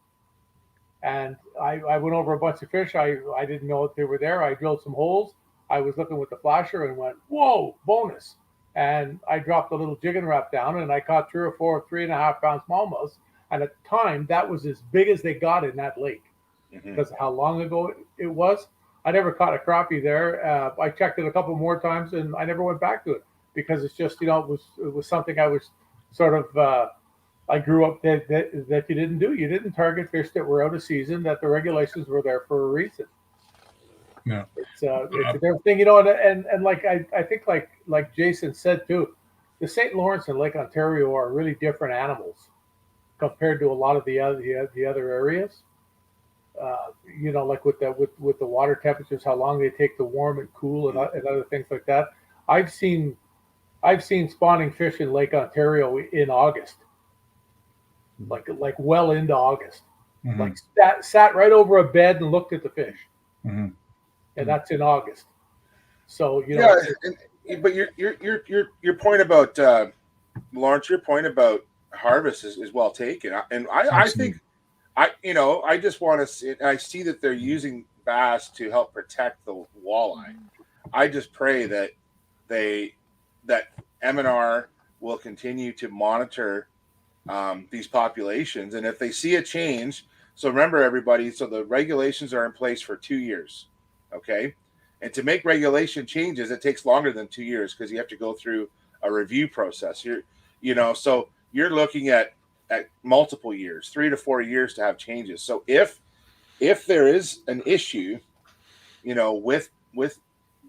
And I went over a bunch of fish. I didn't know that they were there. I drilled some holes. I was looking with the flasher and went, whoa, bonus. And I dropped a little jigging Rap down and I caught 3 or 4 3.5 pound smallmouths. And at the time, that was as big as they got in that lake. Because of how long ago it was. I never caught a crappie there. I checked it a couple more times and I never went back to it. Because it's just, it was something I was sort of, I grew up that you didn't do. You didn't target fish that were out of season, that the regulations were there for a reason. Yeah. It's a different thing, and like, I think like Jason said too, the St. Lawrence and Lake Ontario are really different animals compared to a lot of the other areas. Like with the water temperatures, how long they take to warm and cool and other things like that. I've seen spawning fish in Lake Ontario in August, like well into August, like sat right over a bed and looked at the fish, and that's in August. So but your point about Lawrence, your point about harvest is well taken, and I think I just want to see. I see that they're using bass to help protect the walleye. I just pray that that M&R will continue to monitor these populations. And if they see a change, so remember everybody, so the regulations are in place for 2 years, okay? And to make regulation changes, it takes longer than 2 years because you have to go through a review process. So you're looking at multiple years, 3 to 4 years to have changes. So if there is an issue, with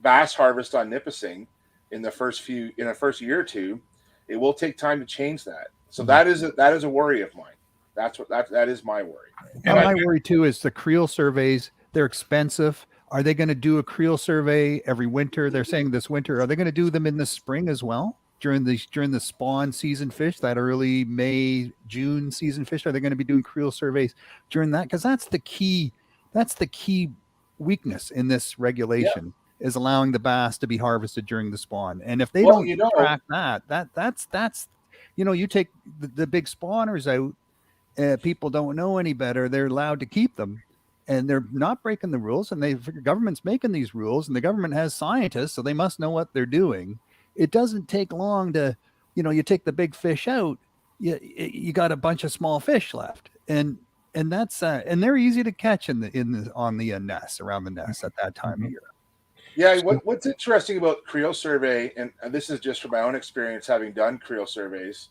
bass harvest on Nipissing, in the first year or two, it will take time to change that. So that is a worry of mine. That is my worry. And my worry too is the creel surveys. They're expensive. Are they going to do a creel survey every winter? They're saying this winter. Are they going to do them in the spring as well during the spawn season fish, that early May, June season fish? Are they going to be doing creel surveys during that? Because that's the key weakness in this regulation. is allowing the bass to be harvested during the spawn. And if they Well, don't track that's you take the big spawners out, people don't know any better. They're allowed to keep them, and they're not breaking the rules. And the government's making these rules, and the government has scientists, so they must know what they're doing. It doesn't take long to, you take the big fish out, you got a bunch of small fish left, and that's and they're easy to catch on the nests, around the nests at that time of year. Yeah, what's interesting about creel survey, and this is just from my own experience having done creel surveys,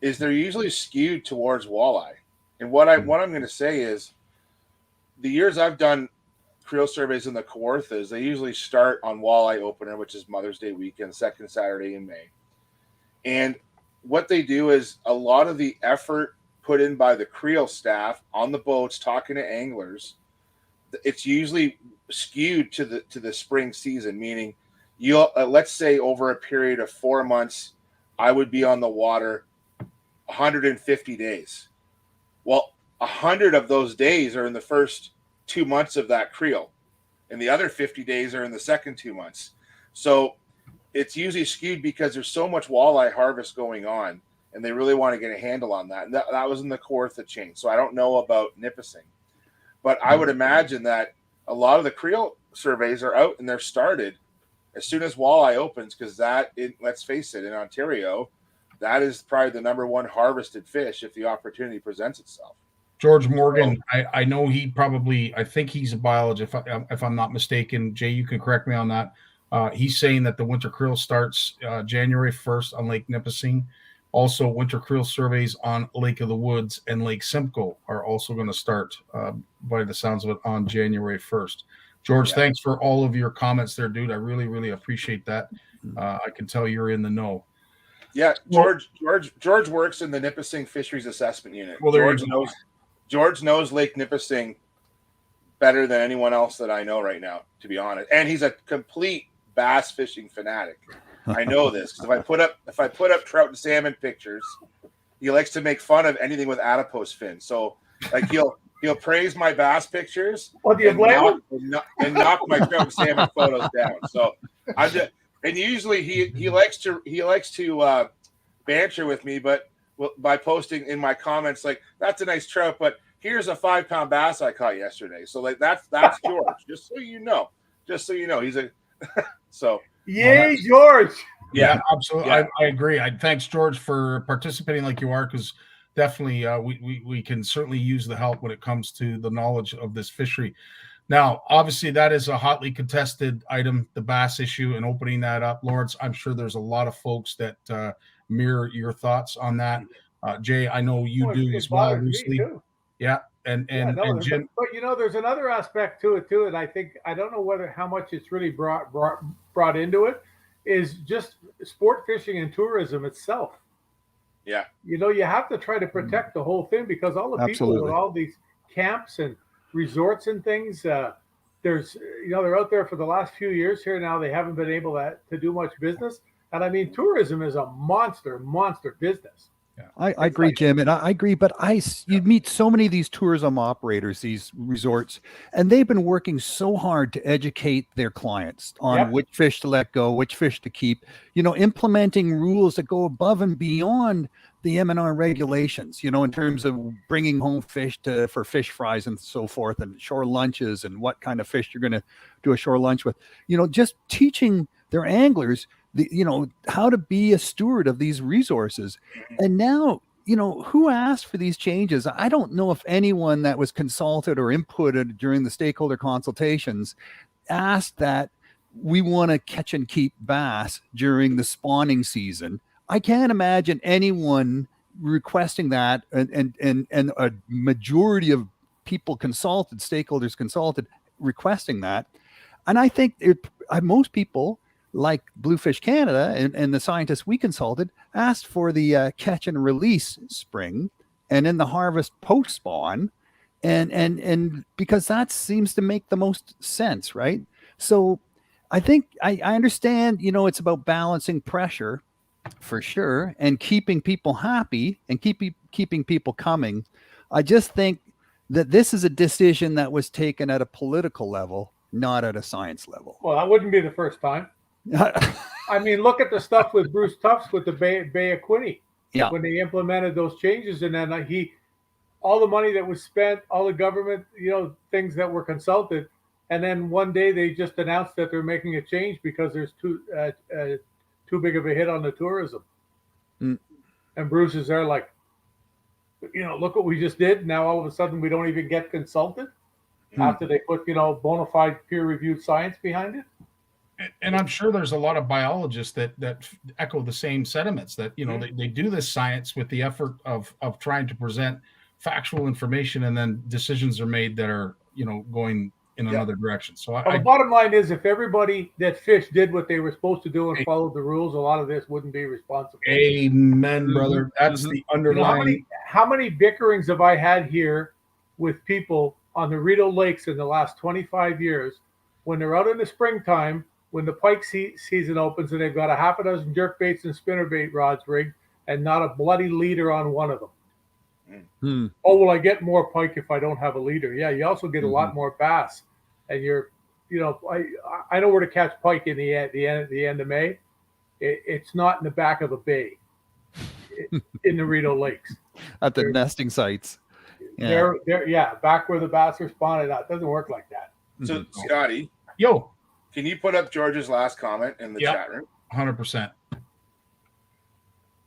is they're usually skewed towards walleye. And what I'm going to say is, the years I've done creel surveys in the Kawarthas, they usually start on walleye opener, which is Mother's Day weekend, second Saturday in May. And what they do is a lot of the effort put in by the creel staff on the boats talking to anglers, it's usually skewed to the spring season, meaning you'll let's say over a period of 4 months, I would be on the water 150 days. Well, 100 of those days are in the first 2 months of that creel, and the other 50 days are in the second 2 months. So it's usually skewed because there's so much walleye harvest going on, and they really want to get a handle on that. And that was in the Kawartha chain. So I don't know about Nipissing, but I would imagine that a lot of the creel surveys are out and they're started as soon as walleye opens, because let's face it, in Ontario, that is probably the number one harvested fish if the opportunity presents itself. George Morgan, I know I think he's a biologist, if I'm not mistaken. Jay, you can correct me on that. He's saying that the winter creel starts January 1st on Lake Nipissing. Also, winter creel surveys on Lake of the Woods and Lake Simcoe are also going to start, by the sounds of it, on January 1st. George, thanks for all of your comments there, dude. I really, really appreciate that. I can tell you're in the know. Yeah, George works in the Nipissing Fisheries Assessment Unit. Well, George knows Lake Nipissing better than anyone else that I know right now, to be honest. And he's a complete bass fishing fanatic. I know this because if I put up trout and salmon pictures, he likes to make fun of anything with adipose fins. So like he'll praise my bass pictures and knock my trout and salmon photos down. So and usually he likes to banter with me, but by posting in my comments like, that's a nice trout, but here's a 5-pound bass I caught yesterday. So like that's George. Just so you know, he's a so. Yay, George! Yeah, absolutely. Yeah. I agree. Thanks, George, for participating like you are, because definitely we can certainly use the help when it comes to the knowledge of this fishery. Now, obviously, that is a hotly contested item, the bass issue, and opening that up. Lawrence, I'm sure there's a lot of folks that mirror your thoughts on that. Jay, I know you do as well, loosely. Yeah. And Jim, but there's another aspect to it too, and I don't know how much it's really brought into it, is just sport fishing and tourism itself. Yeah, you have to try to protect the whole thing, because all the people with all these camps and resorts and things, they're out there for the last few years here now. They haven't been able to do much business, and I mean, tourism is a monster business. Yeah. I agree, Jim, and I agree, but you meet so many of these tourism operators, these resorts, and they've been working so hard to educate their clients on which fish to let go, which fish to keep, implementing rules that go above and beyond the MNR regulations, in terms of bringing home fish for fish fries and so forth, and shore lunches, and what kind of fish you're going to do a shore lunch with, just teaching their anglers how to be a steward of these resources. And now, who asked for these changes? I don't know if anyone that was consulted or inputted during the stakeholder consultations asked that we want to catch and keep bass during the spawning season. I can't imagine anyone requesting that, and a majority of people consulted, stakeholders consulted, requesting that. And I think most people, like Bluefish Canada and the scientists we consulted, asked for the catch and release spring, and in the harvest post spawn, and because that seems to make the most sense, right? So I think I understand, it's about balancing pressure for sure, and keeping people happy and keeping people coming. I just think that this is a decision that was taken at a political level, not at a science level. Well, that wouldn't be the first time. I mean, look at the stuff with Bruce Tufts with the Bay of Quinte. Yeah. When they implemented those changes, and then all the money that was spent, all the government, things that were consulted, and then one day they just announced that they're making a change because there's too big of a hit on the tourism. Mm. And Bruce is there like, look what we just did. Now all of a sudden we don't even get consulted after they put, bona fide peer-reviewed science behind it. And I'm sure there's a lot of biologists that echo the same sentiments that, they do this science with the effort of trying to present factual information, and then decisions are made that are, going in another direction. So the bottom line is, if everybody that fished did what they were supposed to do and followed the rules, a lot of this wouldn't be responsible. Amen, brother. That's the underlying. How many bickerings have I had here with people on the Rideau Lakes in the last 25 years when they're out in the springtime, when the pike season opens and they've got a half a dozen jerkbaits and spinnerbait rods rigged and not a bloody leader on one of them. Oh, well, I get more pike if I don't have a leader. Yeah, you also get a lot more bass. And I know where to catch pike in the end of May. It's not in the back of a bay in the Rideau Lakes. At the nesting sites. Yeah. They're back where the bass are spawning out. It doesn't work like that. So, Scotty. Yo. Can you put up George's last comment in the chat room? 100%.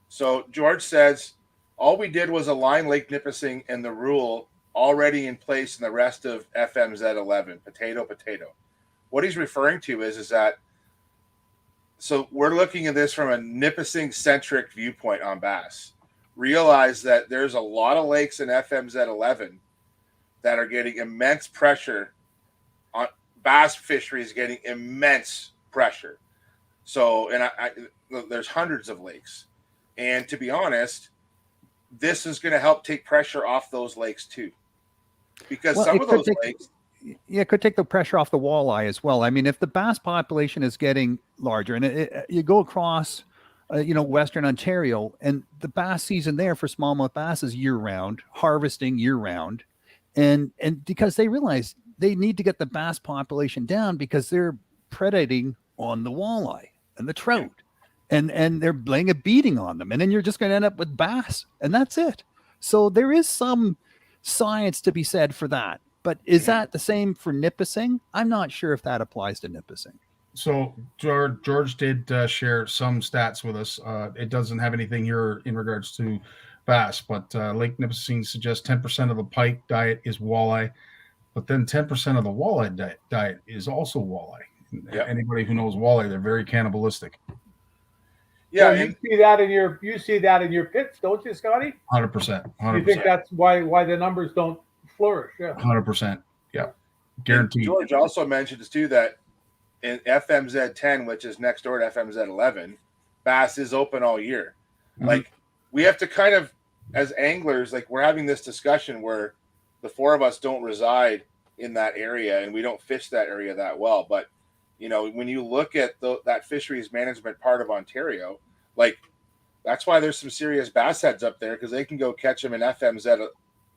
So George says, all we did was align Lake Nipissing and the rule already in place in the rest of FMZ 11, potato. What he's referring to is that, so we're looking at this from a Nipissing-centric viewpoint on bass. Realize that there's a lot of lakes in FMZ 11 that are getting immense pressure on bass fisheries, getting immense pressure. So, and there's hundreds of lakes. And to be honest, this is going to help take pressure off those lakes too. Because some of those lakes... Yeah, it could take the pressure off the walleye as well. I mean, if the bass population is getting larger, and you go across, Western Ontario, and the bass season there for smallmouth bass is year-round, harvesting year-round. And because they realize they need to get the bass population down because they're predating on the walleye and the trout. And they're laying a beating on them. And then you're just going to end up with bass. And that's it. So there is some science to be said for that. But is that the same for Nipissing? I'm not sure if that applies to Nipissing. So George did share some stats with us. It doesn't have anything here in regards to bass, but Lake Nipissing suggests 10% of the pike diet is walleye, but then 10% of the walleye diet is also walleye. Yeah. Anybody who knows walleye, they're very cannibalistic. Yeah, well, you see that in your pits, don't you, Scotty? 100%. You think that's why the numbers don't flourish? Yeah, 100%. Yeah, guaranteed. And George also mentions too that in FMZ 10, which is next door to FMZ 11, bass is open all year. Mm-hmm. Like we have to kind of, as anglers, like we're having this discussion where the four of us don't reside in that area and we don't fish that area that well, but when you look at that fisheries management part of Ontario, like that's why there's some serious bass heads up there because they can go catch them in FMZ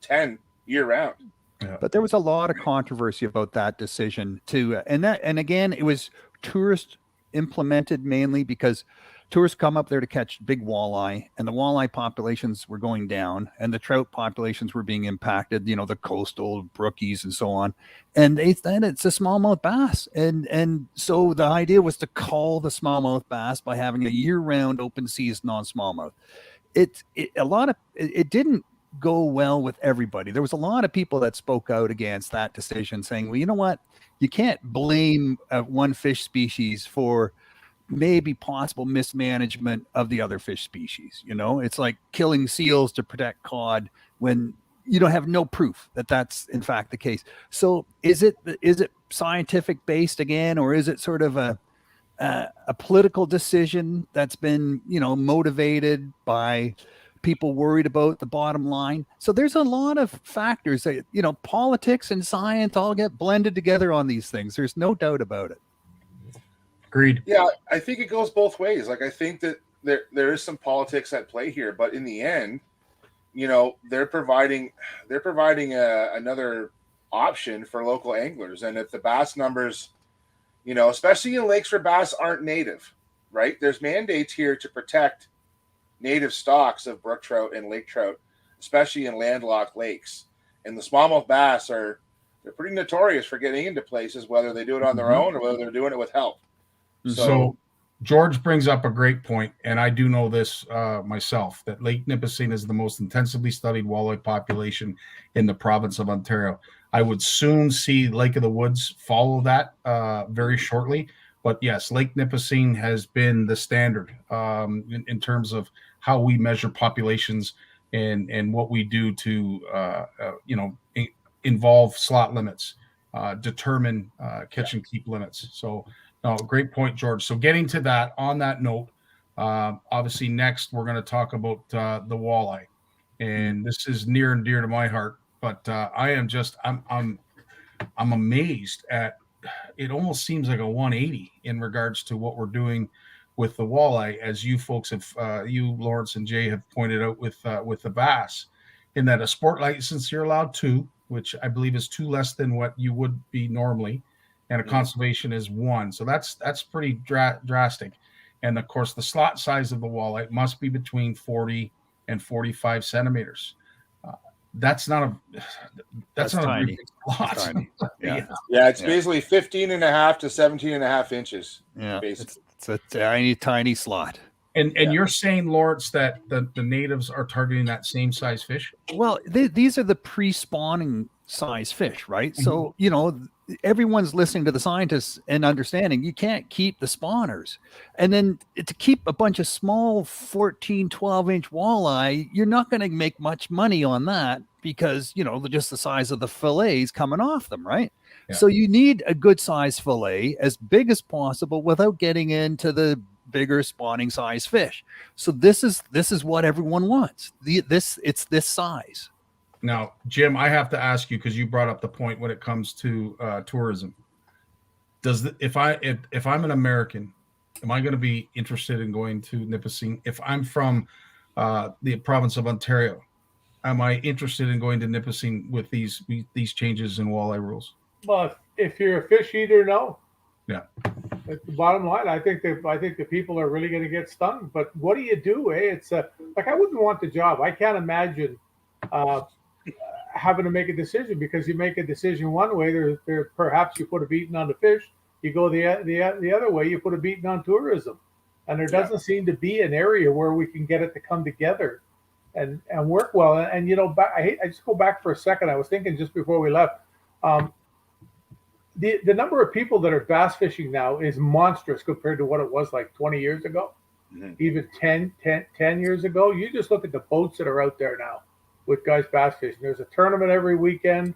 10 year round. Yeah. But there was a lot of controversy about that decision too, and again, it was tourist implemented mainly because tourists come up there to catch big walleye, and the walleye populations were going down, and the trout populations were being impacted. The coastal brookies and so on, and then it's a smallmouth bass, and so the idea was to cull the smallmouth bass by having a year-round open season on smallmouth. It didn't go well with everybody. There was a lot of people that spoke out against that decision, saying, well, you know what, you can't blame one fish species for maybe possible mismanagement of the other fish species. It's like killing seals to protect cod when you don't have no proof that that's in fact the case. So is it scientific based again, or is it sort of a political decision that's been, motivated by people worried about the bottom line? So there's a lot of factors that, politics and science all get blended together on these things. There's no doubt about it. Agreed. Yeah, I think it goes both ways. Like, I think that there is some politics at play here, but in the end, they're providing another option for local anglers. And if the bass numbers, especially in lakes where bass aren't native, right? There's mandates here to protect native stocks of brook trout and lake trout, especially in landlocked lakes. And the smallmouth bass they're pretty notorious for getting into places, whether they do it on their own or whether they're doing it with help. So George brings up a great point, and I do know this myself, that Lake Nipissing is the most intensively studied walleye population in the province of Ontario. I would soon see Lake of the Woods follow that very shortly. But yes, Lake Nipissing has been the standard in terms of how we measure populations and what we do to, involve slot limits, determine catch and keep limits. So, no, great point, George. So getting to that, on that note, obviously next we're going to talk about the walleye. And this is near and dear to my heart, but I'm amazed at, it almost seems like a 180 in regards to what we're doing with the walleye, as you folks have, you, Lawrence and Jay, have pointed out with the bass, in that a sport license you're allowed 2, which I believe is 2 less than what you would be normally, and a conservation is 1. So that's pretty drastic. And of course, the slot size of the walleye must be between 40 and 45 centimeters. That's not a tiny. Lot. Tiny. Yeah. It's basically 15 and a half to 17 and a half inches. Yeah. Basically. It's a tiny slot. And you're saying, Lawrence, that the natives are targeting that same size fish? Well, these are the pre-spawning size fish, right? So, everyone's listening to the scientists and understanding you can't keep the spawners. And then to keep a bunch of small 14, 12-inch walleye, you're not going to make much money on that because, just the size of the fillets coming off them, right? Yeah. So you need a good size fillet, as big as possible, without getting into the bigger spawning size fish. So this is what everyone wants. It's this size. Now, Jim, I have to ask you, because you brought up the point when it comes to tourism. If I'm an American, am I going to be interested in going to Nipissing? If I'm from the province of Ontario, am I interested in going to Nipissing with these changes in walleye rules? Well, if you're a fish eater, no. Yeah. That's the bottom line. I think the people are really going to get stung. But what do you do? It's like, I wouldn't want the job. I can't imagine having to make a decision, because you make a decision one way, there perhaps you put a beating on the fish. You go the other way, you put a beating on tourism, and there doesn't seem to be an area where we can get it to come together and work well. And I just go back for a second. I was thinking just before we left, the number of people that are bass fishing now is monstrous compared to what it was like 20 years ago, even 10 years ago. You just look at the boats that are out there now with guys bass fishing. There's a tournament every weekend.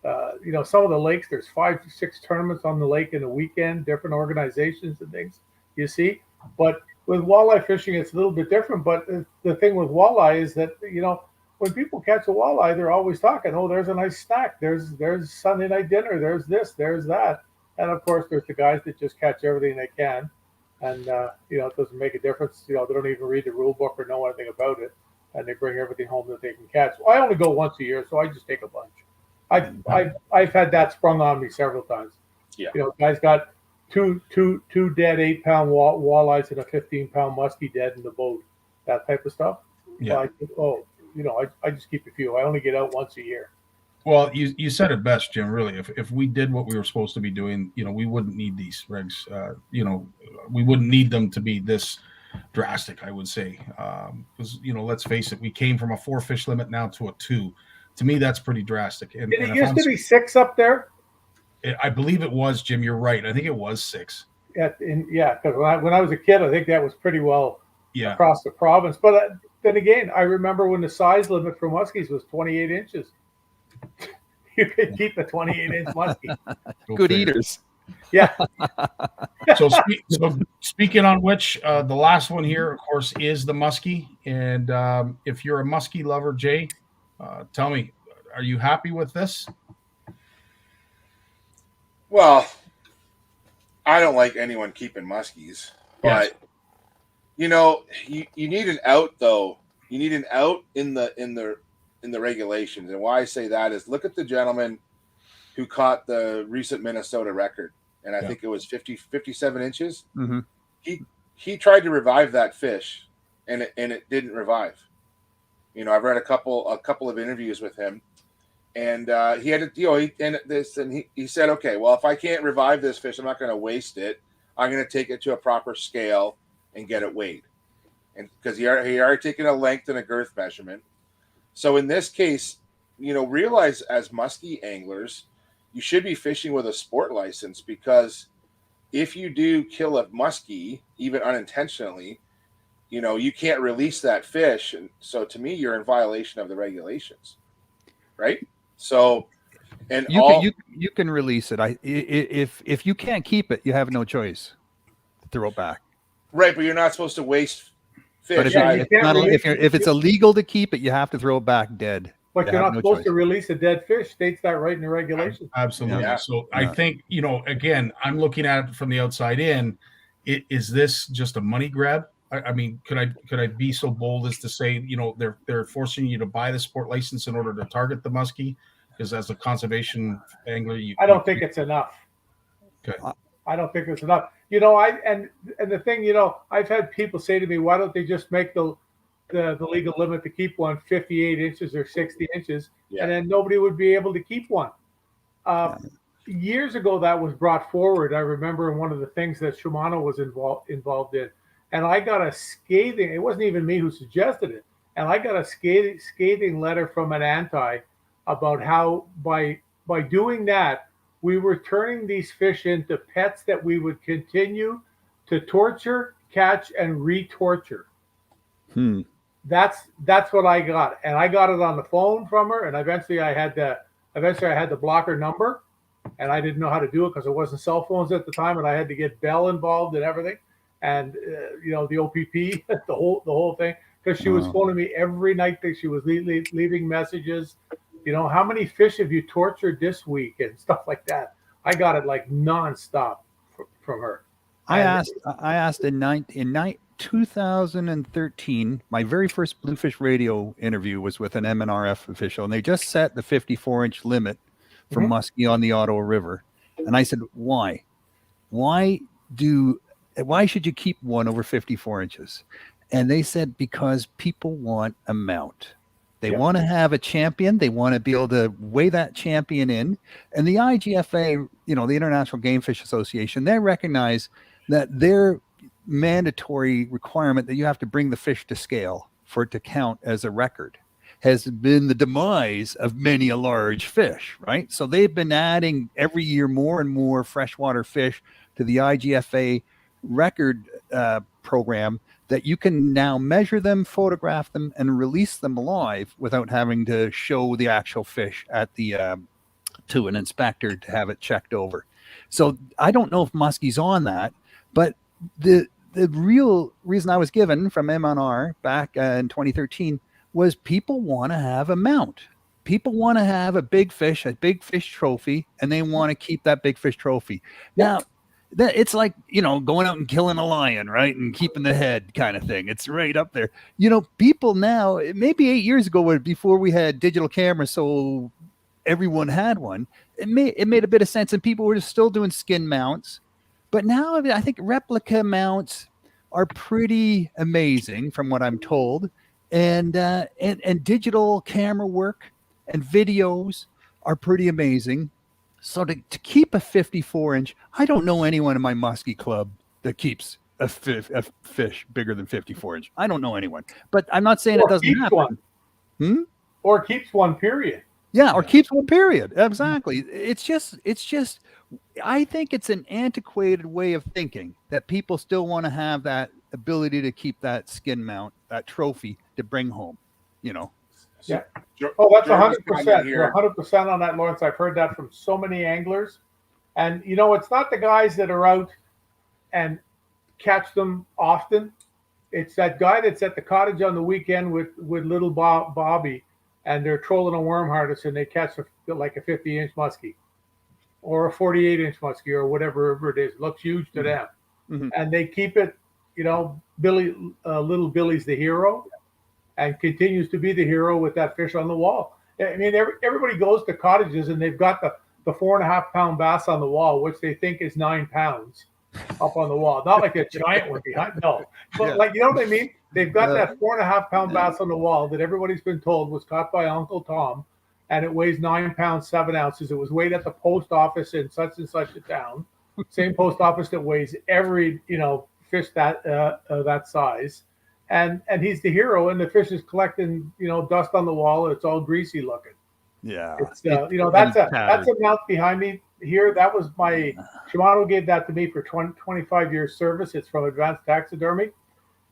Some of the lakes, there's 5 to 6 tournaments on the lake in a weekend, different organizations and things, you see. But with walleye fishing, it's a little bit different. But the thing with walleye is that, when people catch a walleye, they're always talking, oh, there's a nice snack. There's Sunday night dinner. There's this, there's that. And of course, there's the guys that just catch everything they can. And, it doesn't make a difference. They don't even read the rule book or know anything about it. And they bring everything home that they can catch. Well, I only go once a year, so I just take a bunch. I've had that sprung on me several times. Yeah. Guys got two dead 8-pound walleyes and a 15-pound muskie dead in the boat. That type of stuff. Yeah. I just keep a few. I only get out once a year. Well, you said it best, Jim. Really, if we did what we were supposed to be doing, we wouldn't need these regs. We wouldn't need them to be this drastic, I would say, because let's face it, we came from a 4 fish limit now to a 2. To me, that's pretty drastic. And it used to be 6 up there. I believe it was, Jim. You're right. I think it was 6. Because when I was a kid, I think that was pretty well across the province. But then again, I remember when the size limit for muskies was 28 inches. You could keep a 28-inch muskie. Good eaters. Yeah. So speaking on which, the last one here, of course, is the muskie. And if you're a muskie lover, Jay, tell me, are you happy with this? Well, I don't like anyone keeping muskies, but you need an out though. You need an out in the regulations, and why I say that is look at the gentleman who caught the recent Minnesota record, and I Yeah. think it was 57 inches. Mhm. He tried to revive that fish, and it didn't revive. You know, I've read a couple of interviews with him, and he had to, he said, okay, well, if I can't revive this fish, I'm not going to waste it. I'm going to take it to a proper scale and get it weighed, and because he already taken a length and a girth measurement. So in this case, you know, realize as muskie anglers, you should be fishing with a sport license, because if you do kill a muskie, even unintentionally, you know, you can't release that fish. And so to me, you're in violation of the regulations, right? So, and You can release it. If you can't keep it, you have no choice. Throw it back. right, but you're not supposed to waste fish. But if, Yeah, it's you can't not, release if it's illegal to keep it, you have to throw it back dead. But You you're have not no supposed choice. to release a dead fish. States that right in the regulations. Absolutely. Yeah. So I Yeah. think, you know, again, I'm looking at it from the outside in. Is this just a money grab? I mean, could I be so bold as to say, you know, they're forcing you to buy the sport license in order to target the muskie? Because as a conservation angler, I don't think it's enough. Okay. I don't think it's enough. You know, and the thing, you know, I've had people say to me, why don't they just make the legal limit to keep one 58 inches or 60 inches, Yeah. and then nobody would be able to keep one. Years ago, that was brought forward. I remember one of the things that Shimano was involved in, and I got a scathing. It wasn't even me who suggested it, and I got a scathing letter from an anti about how by doing that, we were turning these fish into pets that we would continue to torture, catch, and re-torture. That's what I got, and I got it on the phone from her, and eventually I had to block her number, and I didn't know how to do it because it wasn't cell phones at the time, and I had to get Bell involved and everything, and you know, the OPP, the whole thing, because she was phoning me every night that she was leaving messages. You know, how many fish have you tortured this week and stuff like that. I got it like nonstop from her. I asked in 2013, my very first Bluefish Radio interview was with an MNRF official, and they just set the 54-inch limit for muskie on the Ottawa River. And I said, why? Why should you keep one over 54 inches? And they said, because people want a mount. They want to have a champion. They want to be able to weigh that champion in. And the IGFA, you know, the International Game Fish Association, they recognize that their mandatory requirement that you have to bring the fish to scale for it to count as a record has been the demise of many a large fish, right? So they've been adding every year more and more freshwater fish to the IGFA record program, that you can now measure them, photograph them, and release them alive without having to show the actual fish at the to an inspector to have it checked over. So I don't know if muskie's on that, but the real reason I was given from MNR back in 2013 was people want to have a mount. People want to have a big fish trophy, and they want to keep that big fish trophy. Now, it's like, you know, going out and killing a lion, right? And keeping the head kind of thing. It's right up there. You know, people now, maybe 8 years ago, before we had digital cameras, so everyone had one, it made a bit of sense, and people were just still doing skin mounts. But now I think replica mounts are pretty amazing from what I'm told. And digital camera work and videos are pretty amazing. So to keep a 54-inch, I don't know anyone in my muskie club that keeps a fish bigger than 54 inch. I don't know anyone, but I'm not saying it doesn't happen. Or keeps one, period. Yeah, or keeps one, period. Exactly. It's just. I think it's an antiquated way of thinking that people still want to have that ability to keep that skin mount, that trophy to bring home. You know. Yeah. Oh, that's 100%. You're 100% on that, Lawrence. I've heard that from so many anglers. And, you know, it's not the guys that are out and catch them often. It's that guy that's at the cottage on the weekend with little Bobby, and they're trolling a worm harness, and they catch like a 50-inch muskie or a 48-inch muskie or whatever it is. It looks huge to them. Mm-hmm. And they keep it, you know, little Billy's the hero, and continues to be the hero with that fish on the wall. I mean, everybody goes to cottages and they've got the the 4.5 pound bass on the wall, which they think is 9 pounds up on the wall. Not like a giant one behind, no. But like, you know what I mean? They've got that 4.5 pound bass on the wall that everybody's been told was caught by Uncle Tom, and it weighs 9 pounds, 7 ounces. It was weighed at the post office in such and such a town. Same post office that weighs every, fish that size. And he's the hero, and the fish is collecting, dust on the wall, and it's all greasy looking. Yeah. It's that's a mount behind me here. That was my Shimano gave that to me for 25 years service. It's from Advanced Taxidermy.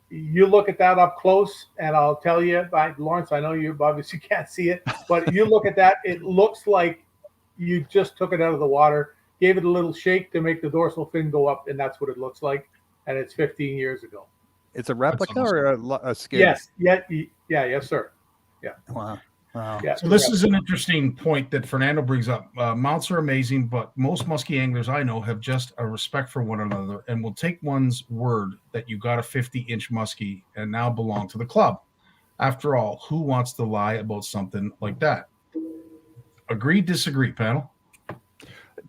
You look at that up close, and I'll tell you, Lawrence, I know you obviously can't see it, but you look at that, it looks like you just took it out of the water, gave it a little shake to make the dorsal fin go up, and that's what it looks like. And it's 15 years ago. It's a replica or a skin? Yes. Yes, sir. Yeah. Wow. Yeah. So this is an interesting point that Fernando brings up. Mounts are amazing, but most muskie anglers I know have just a respect for one another and will take one's word that you got a 50-inch muskie and now belong to the club. After all, who wants to lie about something like that? Agree, disagree, panel?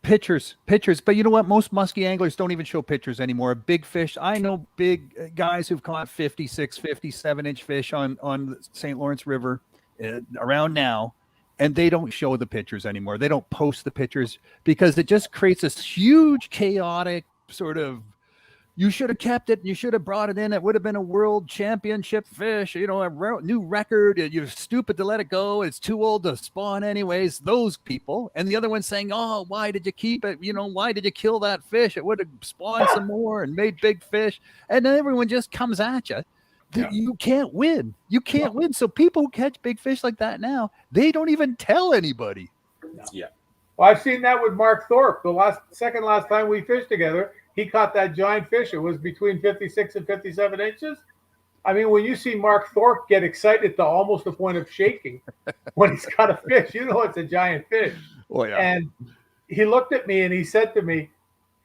Pictures. But you know what? Most muskie anglers don't even show pictures anymore. Big fish. I know big guys who've caught 56, 57-inch fish on the St. Lawrence River around now, and they don't show the pictures anymore. They don't post the pictures because it just creates this huge chaotic sort of, you should have kept it, you should have brought it in, it would have been a world championship fish, a new record, you're stupid to let it go, it's too old to spawn anyways, those people. And the other one saying, oh, why did you keep it, why did you kill that fish, it would have spawned some more and made big fish. And then everyone just comes at you. Yeah. You can't win. So people who catch big fish like that now, they don't even tell anybody. Yeah. Well, I've seen that with Mark Thorpe. The second last time we fished together, he caught that giant fish. It was between 56 and 57 inches. I mean, when you see Mark Thorpe get excited to almost the point of shaking when he's got a fish, it's a giant fish. Oh, yeah. And he looked at me and he said to me,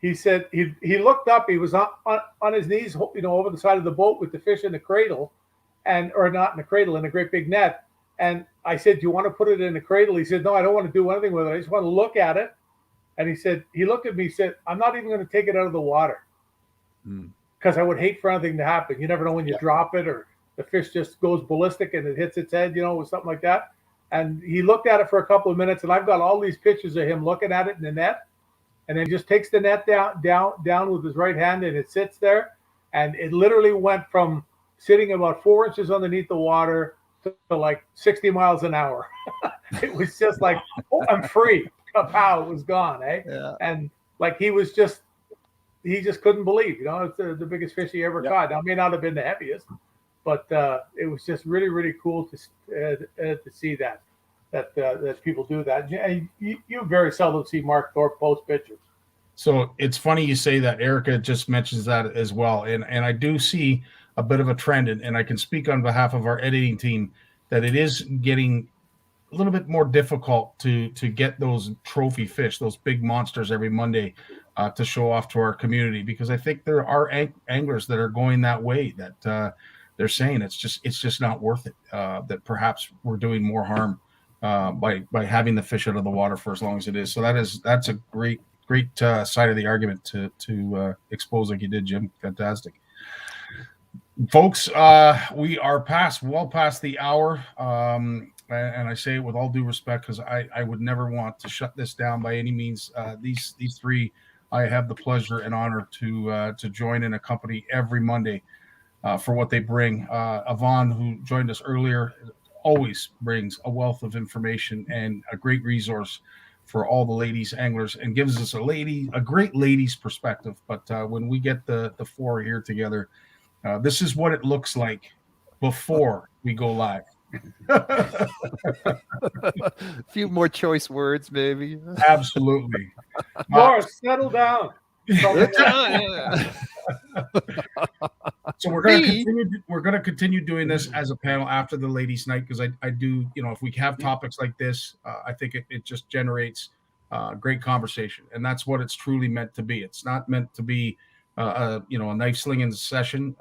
he looked up, he was on his knees, over the side of the boat with the fish in the cradle, or not in the cradle, in a great big net. And I said, do you want to put it in the cradle? He said, no, I don't want to do anything with it. I just want to look at it. And he looked at me, said, I'm not even going to take it out of the water because I would hate for anything to happen. You never know when you drop it or the fish just goes ballistic and it hits its head, or something like that. And he looked at it for a couple of minutes, and I've got all these pictures of him looking at it in the net. And then just takes the net down with his right hand, and it sits there. And it literally went from sitting about 4 inches underneath the water to like 60 miles an hour. It was just like, oh, I'm free. Pow, it was gone, eh? Yeah. And like he just couldn't believe, it's the biggest fish he ever caught. Now, it may not have been the heaviest, but it was just really, really cool to see that people do that. You very seldom see Mark Thorpe post pictures. So it's funny you say that. Erica just mentions that as well. And I do see a bit of a trend, and I can speak on behalf of our editing team that it is getting a little bit more difficult to get those trophy fish, those big monsters every Monday to show off to our community, because I think there are anglers that are going that way, that they're saying it's just not worth it, that perhaps we're doing more harm by having the fish out of the water for as long as it is. So that's a great side of the argument to expose like you did, Jim. Fantastic. Folks, we are well past the hour. And I say it with all due respect, because I would never want to shut this down by any means. These three, I have the pleasure and honor to join and accompany every Monday for what they bring. Yvonne, who joined us earlier, always brings a wealth of information and a great resource for all the ladies anglers, and gives us a great ladies perspective. But when we get the four here together, this is what it looks like before we go live. A few more choice words, maybe. Absolutely. Morris, settle down. So we're going to continue doing this as a panel after the ladies' night, because I do, if we have topics like this, I think it just generates great conversation, and that's what it's truly meant to be. It's not meant to be a knife slinging session.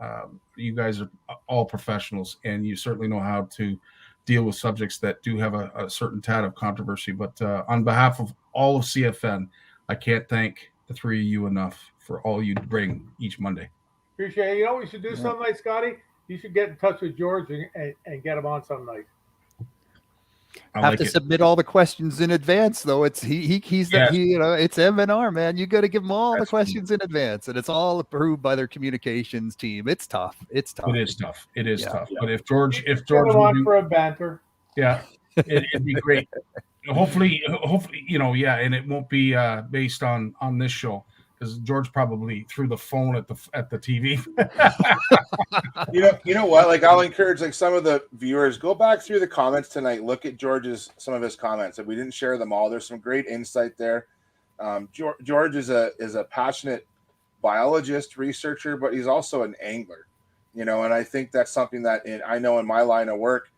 You guys are all professionals, and you certainly know how to deal with subjects that do have a certain tad of controversy. But on behalf of all of CFN, I can't thank the three of you enough for all you bring each Monday. Appreciate it. You know what we should do some night, Scotty? You should get in touch with George and get him on some night. Have to submit all the questions in advance, though. It's it's M&R, man. You got to give them all the questions in advance, and it's all approved by their communications team. It's tough. It is tough. Yeah. But if George on for a banter, it'd be great. Hopefully, and it won't be based on this show, because George probably threw the phone at the TV. You know what? Like, I'll encourage some of the viewers, go back through the comments tonight. Look at some of his comments. If we didn't share them all, there's some great insight there. George is a passionate biologist, researcher, but he's also an angler. And I think that's something that I know in my line of work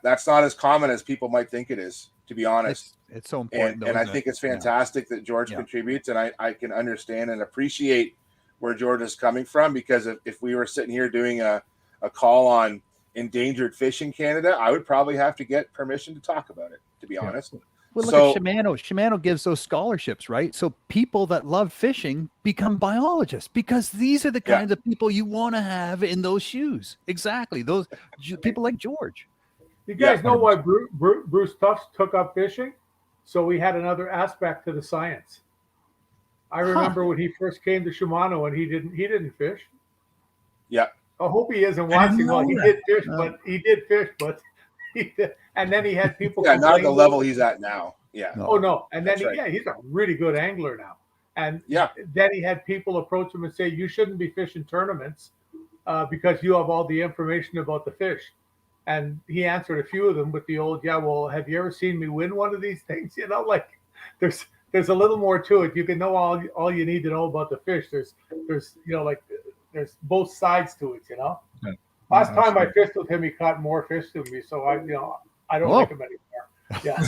that's not as common as people might think it is. To be honest, it's so important. And I think it's fantastic that George contributes, and I can understand and appreciate where George is coming from, because if we were sitting here doing a call on endangered fish in Canada, I would probably have to get permission to talk about it, to be honest. Well, look at Shimano. Shimano gives those scholarships, right? So people that love fishing become biologists, because these are the kinds of people you want to have in those shoes. Exactly. Those people like George. You guys know why Bruce Tufts took up fishing? So we had another aspect to the science. I remember when he first came to Shimano and he didn't fish. Yeah. I hope he isn't watching. Well, he did fish, but he did. And then he had people. Yeah, not at the level he's at now. Yeah. Oh no. And then he's a really good angler now. And then he had people approach him and say, "You shouldn't be fishing tournaments because you have all the information about the fish." And he answered a few of them with the old, well, have you ever seen me win one of these things? There's a little more to it. You can know all you need to know about the fish. There's both sides to it, Yeah. Last time I fished with him, he caught more fish than me. So I don't like him anymore. Yeah.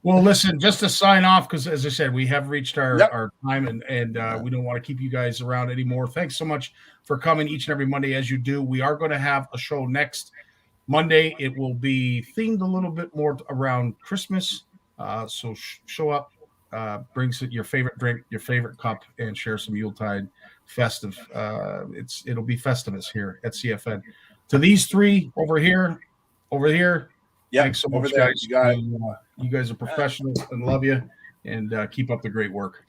Well, listen, just to sign off, because as I said, we have reached our time, and we don't want to keep you guys around anymore. Thanks so much for coming each and every Monday, as you do. We are going to have a show next Monday. It will be themed a little bit more around Christmas. So show up, bring your favorite drink, your favorite cup, and share some Yuletide festive. It'll be Festivus here at CFN. To these three over here. Thanks so much, guys. You guys are professionals and love you, and keep up the great work.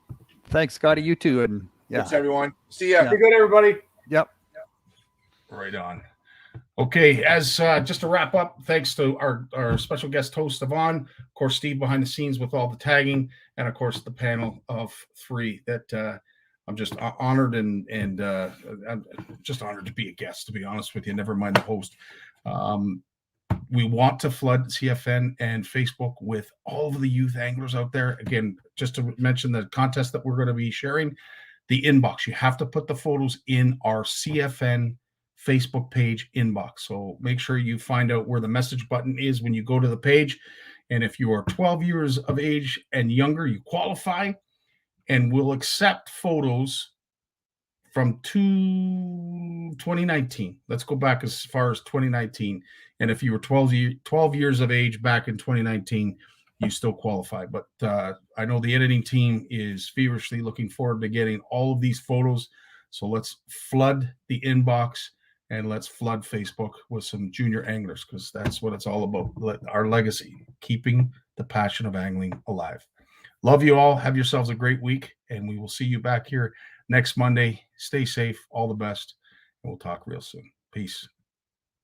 Thanks, Scotty. You too. And thanks, everyone. See ya. Be good, everybody. Yep. Right on. Okay, as just to wrap up, thanks to our special guest host, Yvonne, of course, Steve behind the scenes with all the tagging, and of course the panel of three that I'm just honored and I'm just honored to be a guest, to be honest with you, never mind the host. We want to flood CFN and Facebook with all of the youth anglers out there. Again, just to mention the contest that we're going to be sharing, the inbox. You have to put the photos in our CFN Facebook page inbox. So make sure you find out where the message button is when you go to the page. And if you are 12 years of age and younger, you qualify, and we'll accept photos from 2019. Let's go back as far as 2019. And if you were 12 years of age back in 2019, you still qualify. But I know the editing team is feverishly looking forward to getting all of these photos. So let's flood the inbox and let's flood Facebook with some junior anglers, because that's what it's all about. Our legacy, keeping the passion of angling alive. Love you all. Have yourselves a great week, and we will see you back here next Monday. Stay safe. All the best. And we'll talk real soon. Peace.